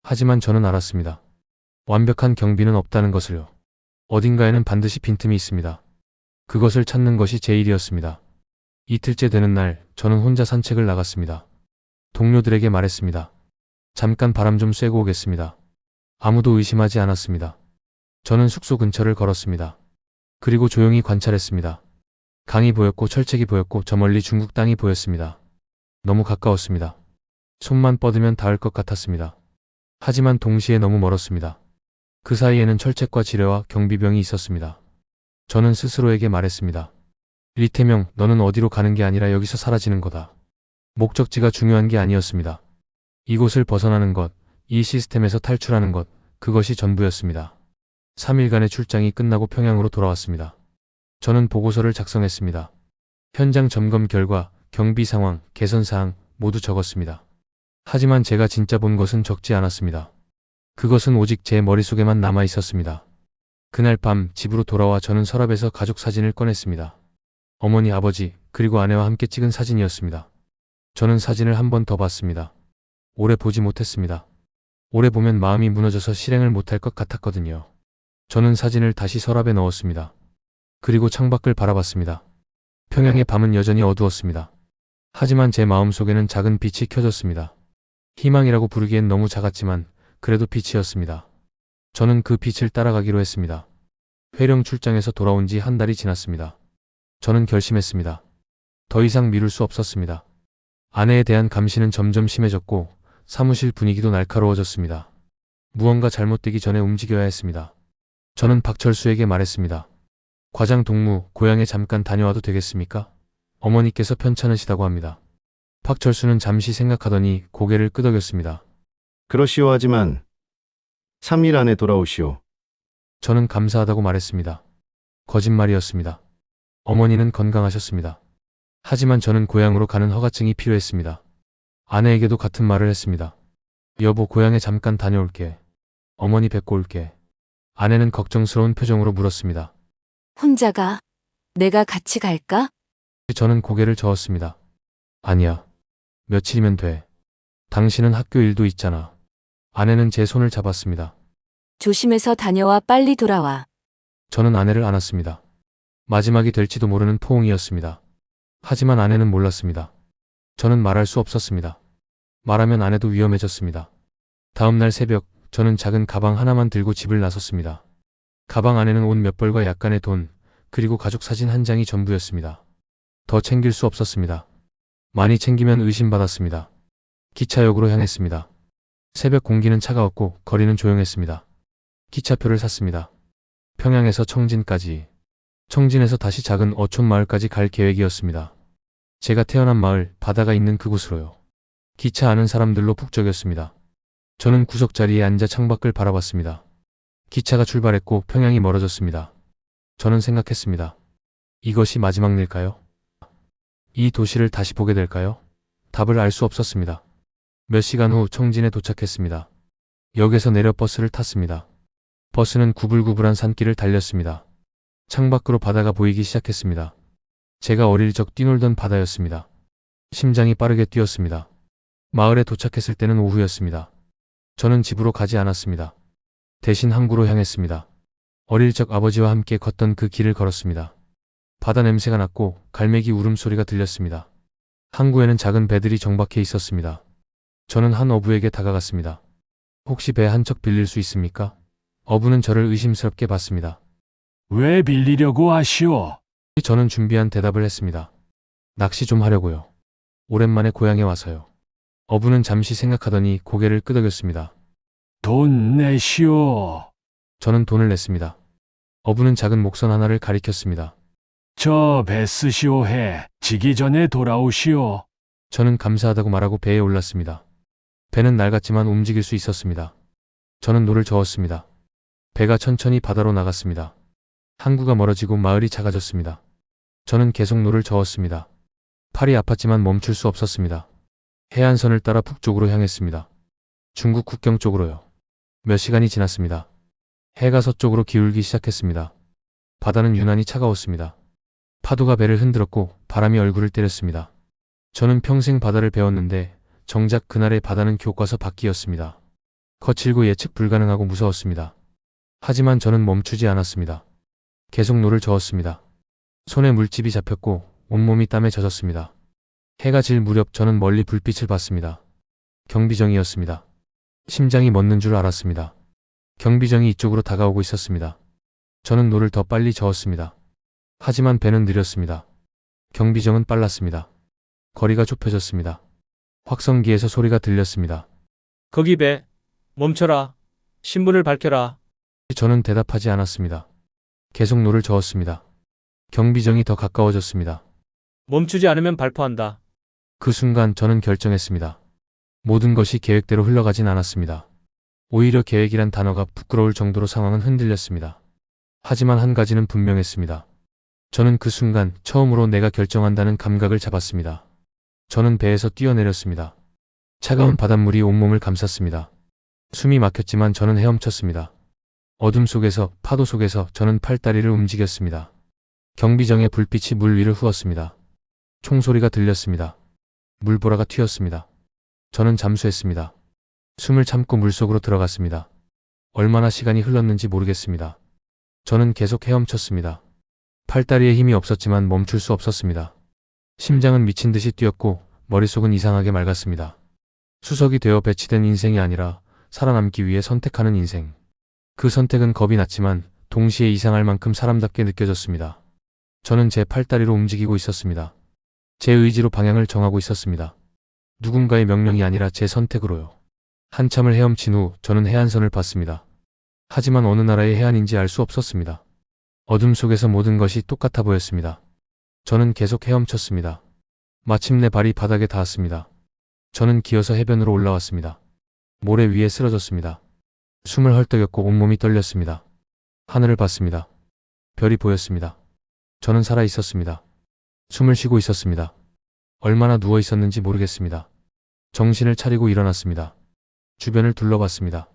하지만 저는 알았습니다. 완벽한 경비는 없다는 것을요. 어딘가에는 반드시 빈틈이 있습니다. 그것을 찾는 것이 제 일이었습니다. 이틀째 되는 날 저는 혼자 산책을 나갔습니다. 동료들에게 말했습니다. 잠깐 바람 좀 쐬고 오겠습니다. 아무도 의심하지 않았습니다. 저는 숙소 근처를 걸었습니다. 그리고 조용히 관찰했습니다. 강이 보였고 철책이 보였고 저 멀리 중국 땅이 보였습니다. 너무 가까웠습니다. 손만 뻗으면 닿을 것 같았습니다. 하지만 동시에 너무 멀었습니다. 그 사이에는 철책과 지뢰와 경비병이 있었습니다. 저는 스스로에게 말했습니다. 리태명, 너는 어디로 가는 게 아니라 여기서 사라지는 거다. 목적지가 중요한 게 아니었습니다. 이곳을 벗어나는 것, 이 시스템에서 탈출하는 것, 그것이 전부였습니다. 3일간의 출장이 끝나고 평양으로 돌아왔습니다. 저는 보고서를 작성했습니다. 현장 점검 결과, 경비 상황, 개선 사항 모두 적었습니다. 하지만 제가 진짜 본 것은 적지 않았습니다. 그것은 오직 제 머릿속에만 남아 있었습니다. 그날 밤 집으로 돌아와 저는 서랍에서 가족 사진을 꺼냈습니다. 어머니, 아버지, 그리고 아내와 함께 찍은 사진이었습니다. 저는 사진을 한 번 더 봤습니다. 오래 보지 못했습니다. 오래 보면 마음이 무너져서 실행을 못할 것 같았거든요. 저는 사진을 다시 서랍에 넣었습니다. 그리고 창밖을 바라봤습니다. 평양의 밤은 여전히 어두웠습니다. 하지만 제 마음속에는 작은 빛이 켜졌습니다. 희망이라고 부르기엔 너무 작았지만 그래도 빛이었습니다. 저는 그 빛을 따라가기로 했습니다. 회령 출장에서 돌아온 지 한 달이 지났습니다. 저는 결심했습니다. 더 이상 미룰 수 없었습니다. 아내에 대한 감시는 점점 심해졌고 사무실 분위기도 날카로워졌습니다. 무언가 잘못되기 전에 움직여야 했습니다. 저는 박철수에게 말했습니다. 과장 동무, 고향에 잠깐 다녀와도 되겠습니까? 어머니께서 편찮으시다고 합니다. 박철수는 잠시 생각하더니 고개를 끄덕였습니다. 그러시오 하지만 3일 안에 돌아오시오. 저는 감사하다고 말했습니다. 거짓말이었습니다. 어머니는 건강하셨습니다. 하지만 저는 고향으로 가는 허가증이 필요했습니다. 아내에게도 같은 말을 했습니다. 여보, 고향에 잠깐 다녀올게. 어머니 뵙고 올게. 아내는 걱정스러운 표정으로 물었습니다. 혼자 가? 내가 같이 갈까? 저는 고개를 저었습니다. 아니야. 며칠이면 돼. 당신은 학교 일도 있잖아. 아내는 제 손을 잡았습니다. 조심해서 다녀와 빨리 돌아와. 저는 아내를 안았습니다. 마지막이 될지도 모르는 포옹이었습니다. 하지만 아내는 몰랐습니다. 저는 말할 수 없었습니다. 말하면 아내도 위험해졌습니다. 다음 날 새벽, 저는 작은 가방 하나만 들고 집을 나섰습니다. 가방 안에는 옷 몇 벌과 약간의 돈, 그리고 가족 사진 한 장이 전부였습니다. 더 챙길 수 없었습니다. 많이 챙기면 의심받았습니다. 기차역으로 향했습니다. 새벽 공기는 차가웠고 거리는 조용했습니다. 기차표를 샀습니다. 평양에서 청진까지, 청진에서 다시 작은 어촌 마을까지 갈 계획이었습니다. 제가 태어난 마을, 바다가 있는 그곳으로요. 기차 아는 사람들로 북적였습니다. 저는 구석자리에 앉아 창밖을 바라봤습니다. 기차가 출발했고 평양이 멀어졌습니다. 저는 생각했습니다. 이것이 마지막 일일까요? 이 도시를 다시 보게 될까요? 답을 알 수 없었습니다. 몇 시간 후 청진에 도착했습니다. 역에서 내려 버스를 탔습니다. 버스는 구불구불한 산길을 달렸습니다. 창밖으로 바다가 보이기 시작했습니다. 제가 어릴 적 뛰놀던 바다였습니다. 심장이 빠르게 뛰었습니다. 마을에 도착했을 때는 오후였습니다. 저는 집으로 가지 않았습니다. 대신 항구로 향했습니다. 어릴 적 아버지와 함께 걷던 그 길을 걸었습니다. 바다 냄새가 났고 갈매기 울음소리가 들렸습니다. 항구에는 작은 배들이 정박해 있었습니다. 저는 한 어부에게 다가갔습니다. 혹시 배 한 척 빌릴 수 있습니까? 어부는 저를 의심스럽게 봤습니다. 왜 빌리려고 하시오? 저는 준비한 대답을 했습니다. 낚시 좀 하려고요. 오랜만에 고향에 와서요. 어부는 잠시 생각하더니 고개를 끄덕였습니다. 돈 내시오. 저는 돈을 냈습니다. 어부는 작은 목선 하나를 가리켰습니다. 저 배 쓰시오 해. 지기 전에 돌아오시오. 저는 감사하다고 말하고 배에 올랐습니다. 배는 낡았지만 움직일 수 있었습니다. 저는 노를 저었습니다. 배가 천천히 바다로 나갔습니다. 항구가 멀어지고 마을이 작아졌습니다. 저는 계속 노를 저었습니다. 팔이 아팠지만 멈출 수 없었습니다. 해안선을 따라 북쪽으로 향했습니다. 중국 국경 쪽으로요. 몇 시간이 지났습니다. 해가 서쪽으로 기울기 시작했습니다. 바다는 유난히 차가웠습니다. 파도가 배를 흔들었고 바람이 얼굴을 때렸습니다. 저는 평생 바다를 배웠는데 정작 그날의 바다는 교과서 밖이었습니다. 거칠고 예측 불가능하고 무서웠습니다. 하지만 저는 멈추지 않았습니다. 계속 노를 저었습니다. 손에 물집이 잡혔고 온몸이 땀에 젖었습니다. 해가 질 무렵 저는 멀리 불빛을 봤습니다. 경비정이었습니다. 심장이 멎는 줄 알았습니다. 경비정이 이쪽으로 다가오고 있었습니다. 저는 노를 더 빨리 저었습니다. 하지만 배는 느렸습니다. 경비정은 빨랐습니다. 거리가 좁혀졌습니다. 확성기에서 소리가 들렸습니다. 거기 배, 멈춰라. 신분을 밝혀라. 저는 대답하지 않았습니다. 계속 노를 저었습니다. 경비정이 더 가까워졌습니다. 멈추지 않으면 발포한다. 그 순간 저는 결정했습니다. 모든 것이 계획대로 흘러가진 않았습니다. 오히려 계획이란 단어가 부끄러울 정도로 상황은 흔들렸습니다. 하지만 한 가지는 분명했습니다. 저는 그 순간 처음으로 내가 결정한다는 감각을 잡았습니다. 저는 배에서 뛰어내렸습니다. 차가운 바닷물이 온몸을 감쌌습니다. 숨이 막혔지만 저는 헤엄쳤습니다. 어둠 속에서, 파도 속에서 저는 팔다리를 움직였습니다. 경비정의 불빛이 물 위를 후었습니다. 총소리가 들렸습니다. 물보라가 튀었습니다. 저는 잠수했습니다. 숨을 참고 물속으로 들어갔습니다. 얼마나 시간이 흘렀는지 모르겠습니다. 저는 계속 헤엄쳤습니다. 팔다리에 힘이 없었지만 멈출 수 없었습니다. 심장은 미친 듯이 뛰었고 머릿속은 이상하게 맑았습니다. 수석이 되어 배치된 인생이 아니라 살아남기 위해 선택하는 인생. 그 선택은 겁이 났지만 동시에 이상할 만큼 사람답게 느껴졌습니다. 저는 제 팔다리로 움직이고 있었습니다. 제 의지로 방향을 정하고 있었습니다. 누군가의 명령이 아니라 제 선택으로요. 한참을 헤엄친 후 저는 해안선을 봤습니다. 하지만 어느 나라의 해안인지 알 수 없었습니다. 어둠 속에서 모든 것이 똑같아 보였습니다. 저는 계속 헤엄쳤습니다. 마침내 발이 바닥에 닿았습니다. 저는 기어서 해변으로 올라왔습니다. 모래 위에 쓰러졌습니다. 숨을 헐떡였고 온몸이 떨렸습니다. 하늘을 봤습니다. 별이 보였습니다. 저는 살아 있었습니다. 숨을 쉬고 있었습니다. 얼마나 누워 있었는지 모르겠습니다. 정신을 차리고 일어났습니다. 주변을 둘러봤습니다.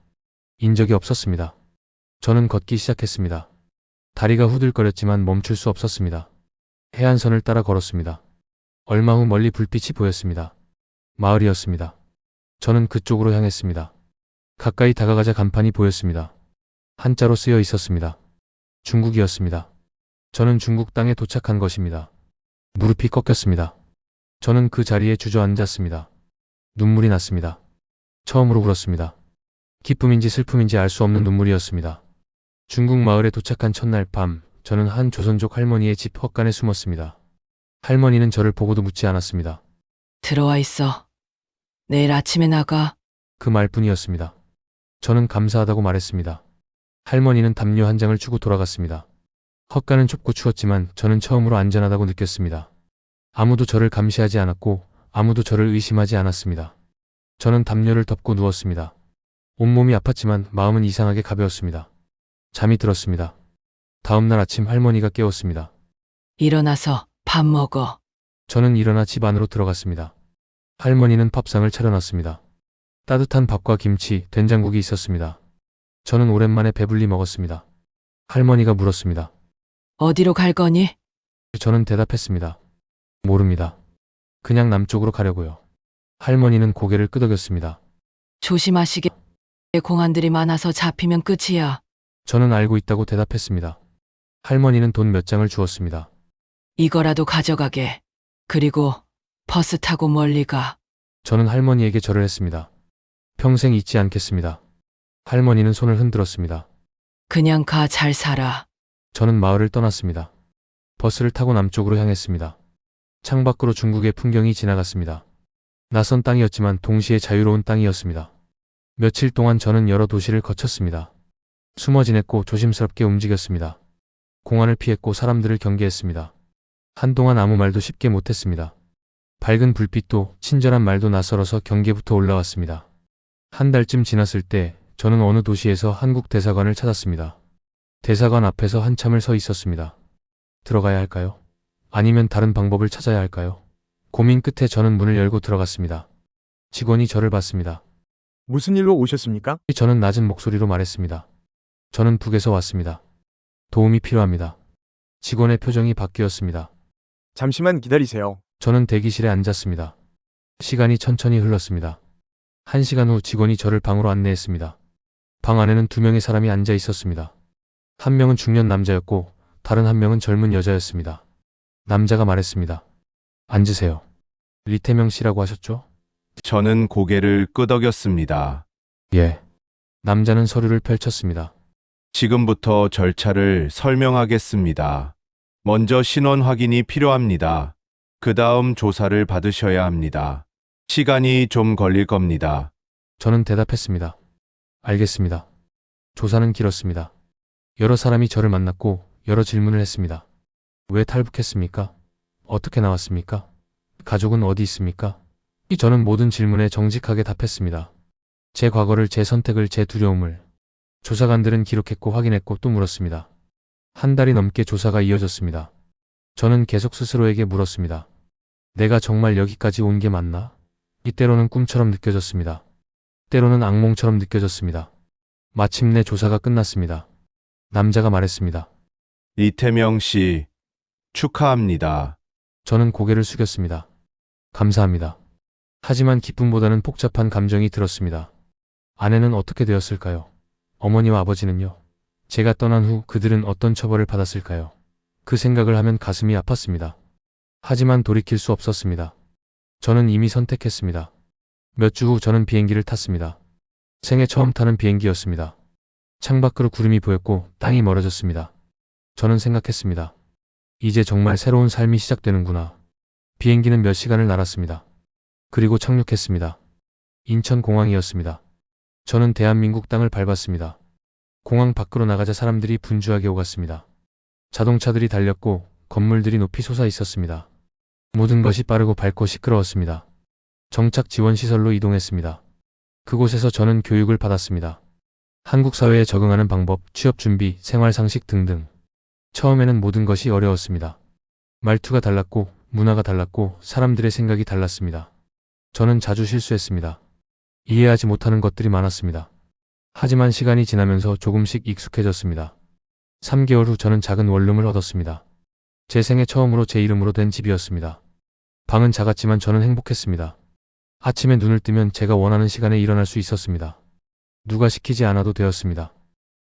인적이 없었습니다. 저는 걷기 시작했습니다. 다리가 후들거렸지만 멈출 수 없었습니다. 해안선을 따라 걸었습니다. 얼마 후 멀리 불빛이 보였습니다. 마을이었습니다. 저는 그쪽으로 향했습니다. 가까이 다가가자 간판이 보였습니다. 한자로 쓰여 있었습니다. 중국이었습니다. 저는 중국 땅에 도착한 것입니다. 무릎이 꺾였습니다. 저는 그 자리에 주저앉았습니다. 눈물이 났습니다. 처음으로 울었습니다. 기쁨인지 슬픔인지 알 수 없는 눈물이었습니다. 중국 마을에 도착한 첫날 밤, 저는 한 조선족 할머니의 집 헛간에 숨었습니다. 할머니는 저를 보고도 묻지 않았습니다. 들어와 있어. 내일 아침에 나가. 그 말뿐이었습니다. 저는 감사하다고 말했습니다. 할머니는 담요 한 장을 주고 돌아갔습니다. 헛간은 좁고 추웠지만 저는 처음으로 안전하다고 느꼈습니다. 아무도 저를 감시하지 않았고 아무도 저를 의심하지 않았습니다. 저는 담요를 덮고 누웠습니다. 온몸이 아팠지만 마음은 이상하게 가벼웠습니다. 잠이 들었습니다. 다음 날 아침 할머니가 깨웠습니다. 일어나서 밥 먹어. 저는 일어나 집 안으로 들어갔습니다. 할머니는 밥상을 차려놨습니다. 따뜻한 밥과 김치, 된장국이 있었습니다. 저는 오랜만에 배불리 먹었습니다. 할머니가 물었습니다. 어디로 갈 거니? 저는 대답했습니다. 모릅니다. 그냥 남쪽으로 가려고요. 할머니는 고개를 끄덕였습니다. 조심하시게. 공안들이 많아서 잡히면 끝이야. 저는 알고 있다고 대답했습니다. 할머니는 돈 몇 장을 주었습니다. 이거라도 가져가게. 그리고 버스 타고 멀리 가. 저는 할머니에게 절을 했습니다. 평생 잊지 않겠습니다. 할머니는 손을 흔들었습니다. 그냥 가, 잘 살아. 저는 마을을 떠났습니다. 버스를 타고 남쪽으로 향했습니다. 창밖으로 중국의 풍경이 지나갔습니다. 낯선 땅이었지만 동시에 자유로운 땅이었습니다. 며칠 동안 저는 여러 도시를 거쳤습니다. 숨어 지냈고 조심스럽게 움직였습니다. 공안을 피했고 사람들을 경계했습니다. 한동안 아무 말도 쉽게 못했습니다. 밝은 불빛도 친절한 말도 낯설어서 경계부터 올라왔습니다. 한 달쯤 지났을 때 저는 어느 도시에서 한국 대사관을 찾았습니다. 대사관 앞에서 한참을 서 있었습니다. 들어가야 할까요? 아니면 다른 방법을 찾아야 할까요? 고민 끝에 저는 문을 열고 들어갔습니다. 직원이 저를 봤습니다. 무슨 일로 오셨습니까? 저는 낮은 목소리로 말했습니다. 저는 북에서 왔습니다. 도움이 필요합니다. 직원의 표정이 바뀌었습니다. 잠시만 기다리세요. 저는 대기실에 앉았습니다. 시간이 천천히 흘렀습니다. 1시간 후 직원이 저를 방으로 안내했습니다. 방 안에는 2명의 사람이 앉아 있었습니다. 한 명은 중년 남자였고 다른 한 명은 젊은 여자였습니다. 남자가 말했습니다. 앉으세요. 리태명 씨라고 하셨죠? 저는 고개를 끄덕였습니다. 예. 남자는 서류를 펼쳤습니다. 지금부터 절차를 설명하겠습니다. 먼저 신원 확인이 필요합니다. 그 다음 조사를 받으셔야 합니다. 시간이 좀 걸릴 겁니다. 저는 대답했습니다. 알겠습니다. 조사는 길었습니다. 여러 사람이 저를 만났고 여러 질문을 했습니다. 왜 탈북했습니까? 어떻게 나왔습니까? 가족은 어디 있습니까? 저는 모든 질문에 정직하게 답했습니다. 제 과거를, 제 선택을, 제 두려움을. 조사관들은 기록했고 확인했고 또 물었습니다. 한 달이 넘게 조사가 이어졌습니다. 저는 계속 스스로에게 물었습니다. 내가 정말 여기까지 온 게 맞나? 이때로는 꿈처럼 느껴졌습니다. 때로는 악몽처럼 느껴졌습니다. 마침내 조사가 끝났습니다. 남자가 말했습니다. 리태명 씨, 축하합니다. 저는 고개를 숙였습니다. 감사합니다. 하지만 기쁨보다는 복잡한 감정이 들었습니다. 아내는 어떻게 되었을까요? 어머니와 아버지는요? 제가 떠난 후 그들은 어떤 처벌을 받았을까요? 그 생각을 하면 가슴이 아팠습니다. 하지만 돌이킬 수 없었습니다. 저는 이미 선택했습니다. 몇 주 후 저는 비행기를 탔습니다. 생애 처음 타는 비행기였습니다. 창밖으로 구름이 보였고 땅이 멀어졌습니다. 저는 생각했습니다. 이제 정말 새로운 삶이 시작되는구나. 비행기는 몇 시간을 날았습니다. 그리고 착륙했습니다. 인천공항이었습니다. 저는 대한민국 땅을 밟았습니다. 공항 밖으로 나가자 사람들이 분주하게 오갔습니다. 자동차들이 달렸고 건물들이 높이 솟아 있었습니다. 모든 것이 빠르고 밝고 시끄러웠습니다. 정착 지원 시설로 이동했습니다. 그곳에서 저는 교육을 받았습니다. 한국 사회에 적응하는 방법, 취업 준비, 생활 상식 등등. 처음에는 모든 것이 어려웠습니다. 말투가 달랐고 문화가 달랐고 사람들의 생각이 달랐습니다. 저는 자주 실수했습니다. 이해하지 못하는 것들이 많았습니다. 하지만 시간이 지나면서 조금씩 익숙해졌습니다. 3개월 후 저는 작은 원룸을 얻었습니다. 제 생애 처음으로 제 이름으로 된 집이었습니다. 방은 작았지만 저는 행복했습니다. 아침에 눈을 뜨면 제가 원하는 시간에 일어날 수 있었습니다. 누가 시키지 않아도 되었습니다.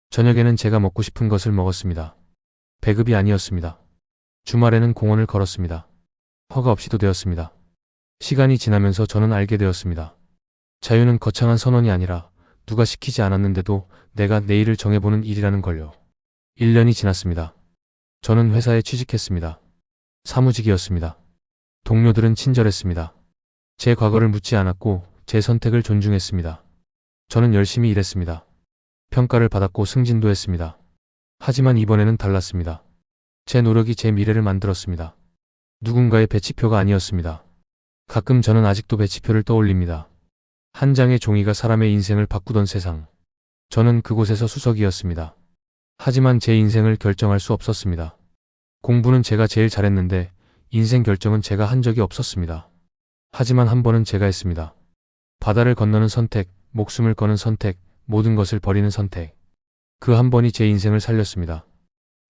저녁에는 제가 먹고 싶은 것을 먹었습니다. 배급이 아니었습니다. 주말에는 공원을 걸었습니다. 허가 없이도 되었습니다. 시간이 지나면서 저는 알게 되었습니다. 자유는 거창한 선언이 아니라 누가 시키지 않았는데도 내가 내일을 정해보는 일이라는 걸요. 1년이 지났습니다. 저는 회사에 취직했습니다. 사무직이었습니다. 동료들은 친절했습니다. 제 과거를 묻지 않았고 제 선택을 존중했습니다. 저는 열심히 일했습니다. 평가를 받았고 승진도 했습니다. 하지만 이번에는 달랐습니다. 제 노력이 제 미래를 만들었습니다. 누군가의 배치표가 아니었습니다. 가끔 저는 아직도 배치표를 떠올립니다. 한 장의 종이가 사람의 인생을 바꾸던 세상. 저는 그곳에서 수석이었습니다. 하지만 제 인생을 결정할 수 없었습니다. 공부는 제가 제일 잘했는데 인생 결정은 제가 한 적이 없었습니다. 하지만 한 번은 제가 했습니다. 바다를 건너는 선택, 목숨을 거는 선택, 모든 것을 버리는 선택. 그 한 번이 제 인생을 살렸습니다.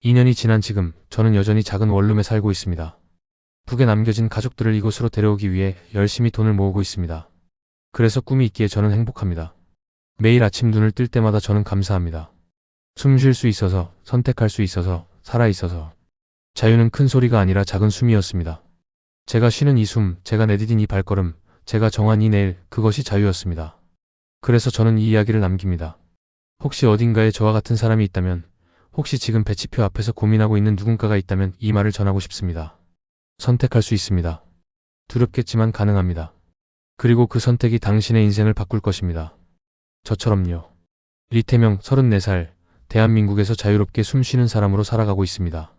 2년이 지난 지금 저는 여전히 작은 원룸에 살고 있습니다. 북에 남겨진 가족들을 이곳으로 데려오기 위해 열심히 돈을 모으고 있습니다. 그래서 꿈이 있기에 저는 행복합니다. 매일 아침 눈을 뜰 때마다 저는 감사합니다. 숨 쉴 수 있어서, 선택할 수 있어서, 살아 있어서. 자유는 큰 소리가 아니라 작은 숨이었습니다. 제가 쉬는 이 숨, 제가 내디딘 이 발걸음, 제가 정한 이 내일, 그것이 자유였습니다. 그래서 저는 이 이야기를 남깁니다. 혹시 어딘가에 저와 같은 사람이 있다면, 혹시 지금 배치표 앞에서 고민하고 있는 누군가가 있다면 이 말을 전하고 싶습니다. 선택할 수 있습니다. 두렵겠지만 가능합니다. 그리고 그 선택이 당신의 인생을 바꿀 것입니다. 저처럼요. 리태명 34살, 대한민국에서 자유롭게 숨쉬는 사람으로 살아가고 있습니다.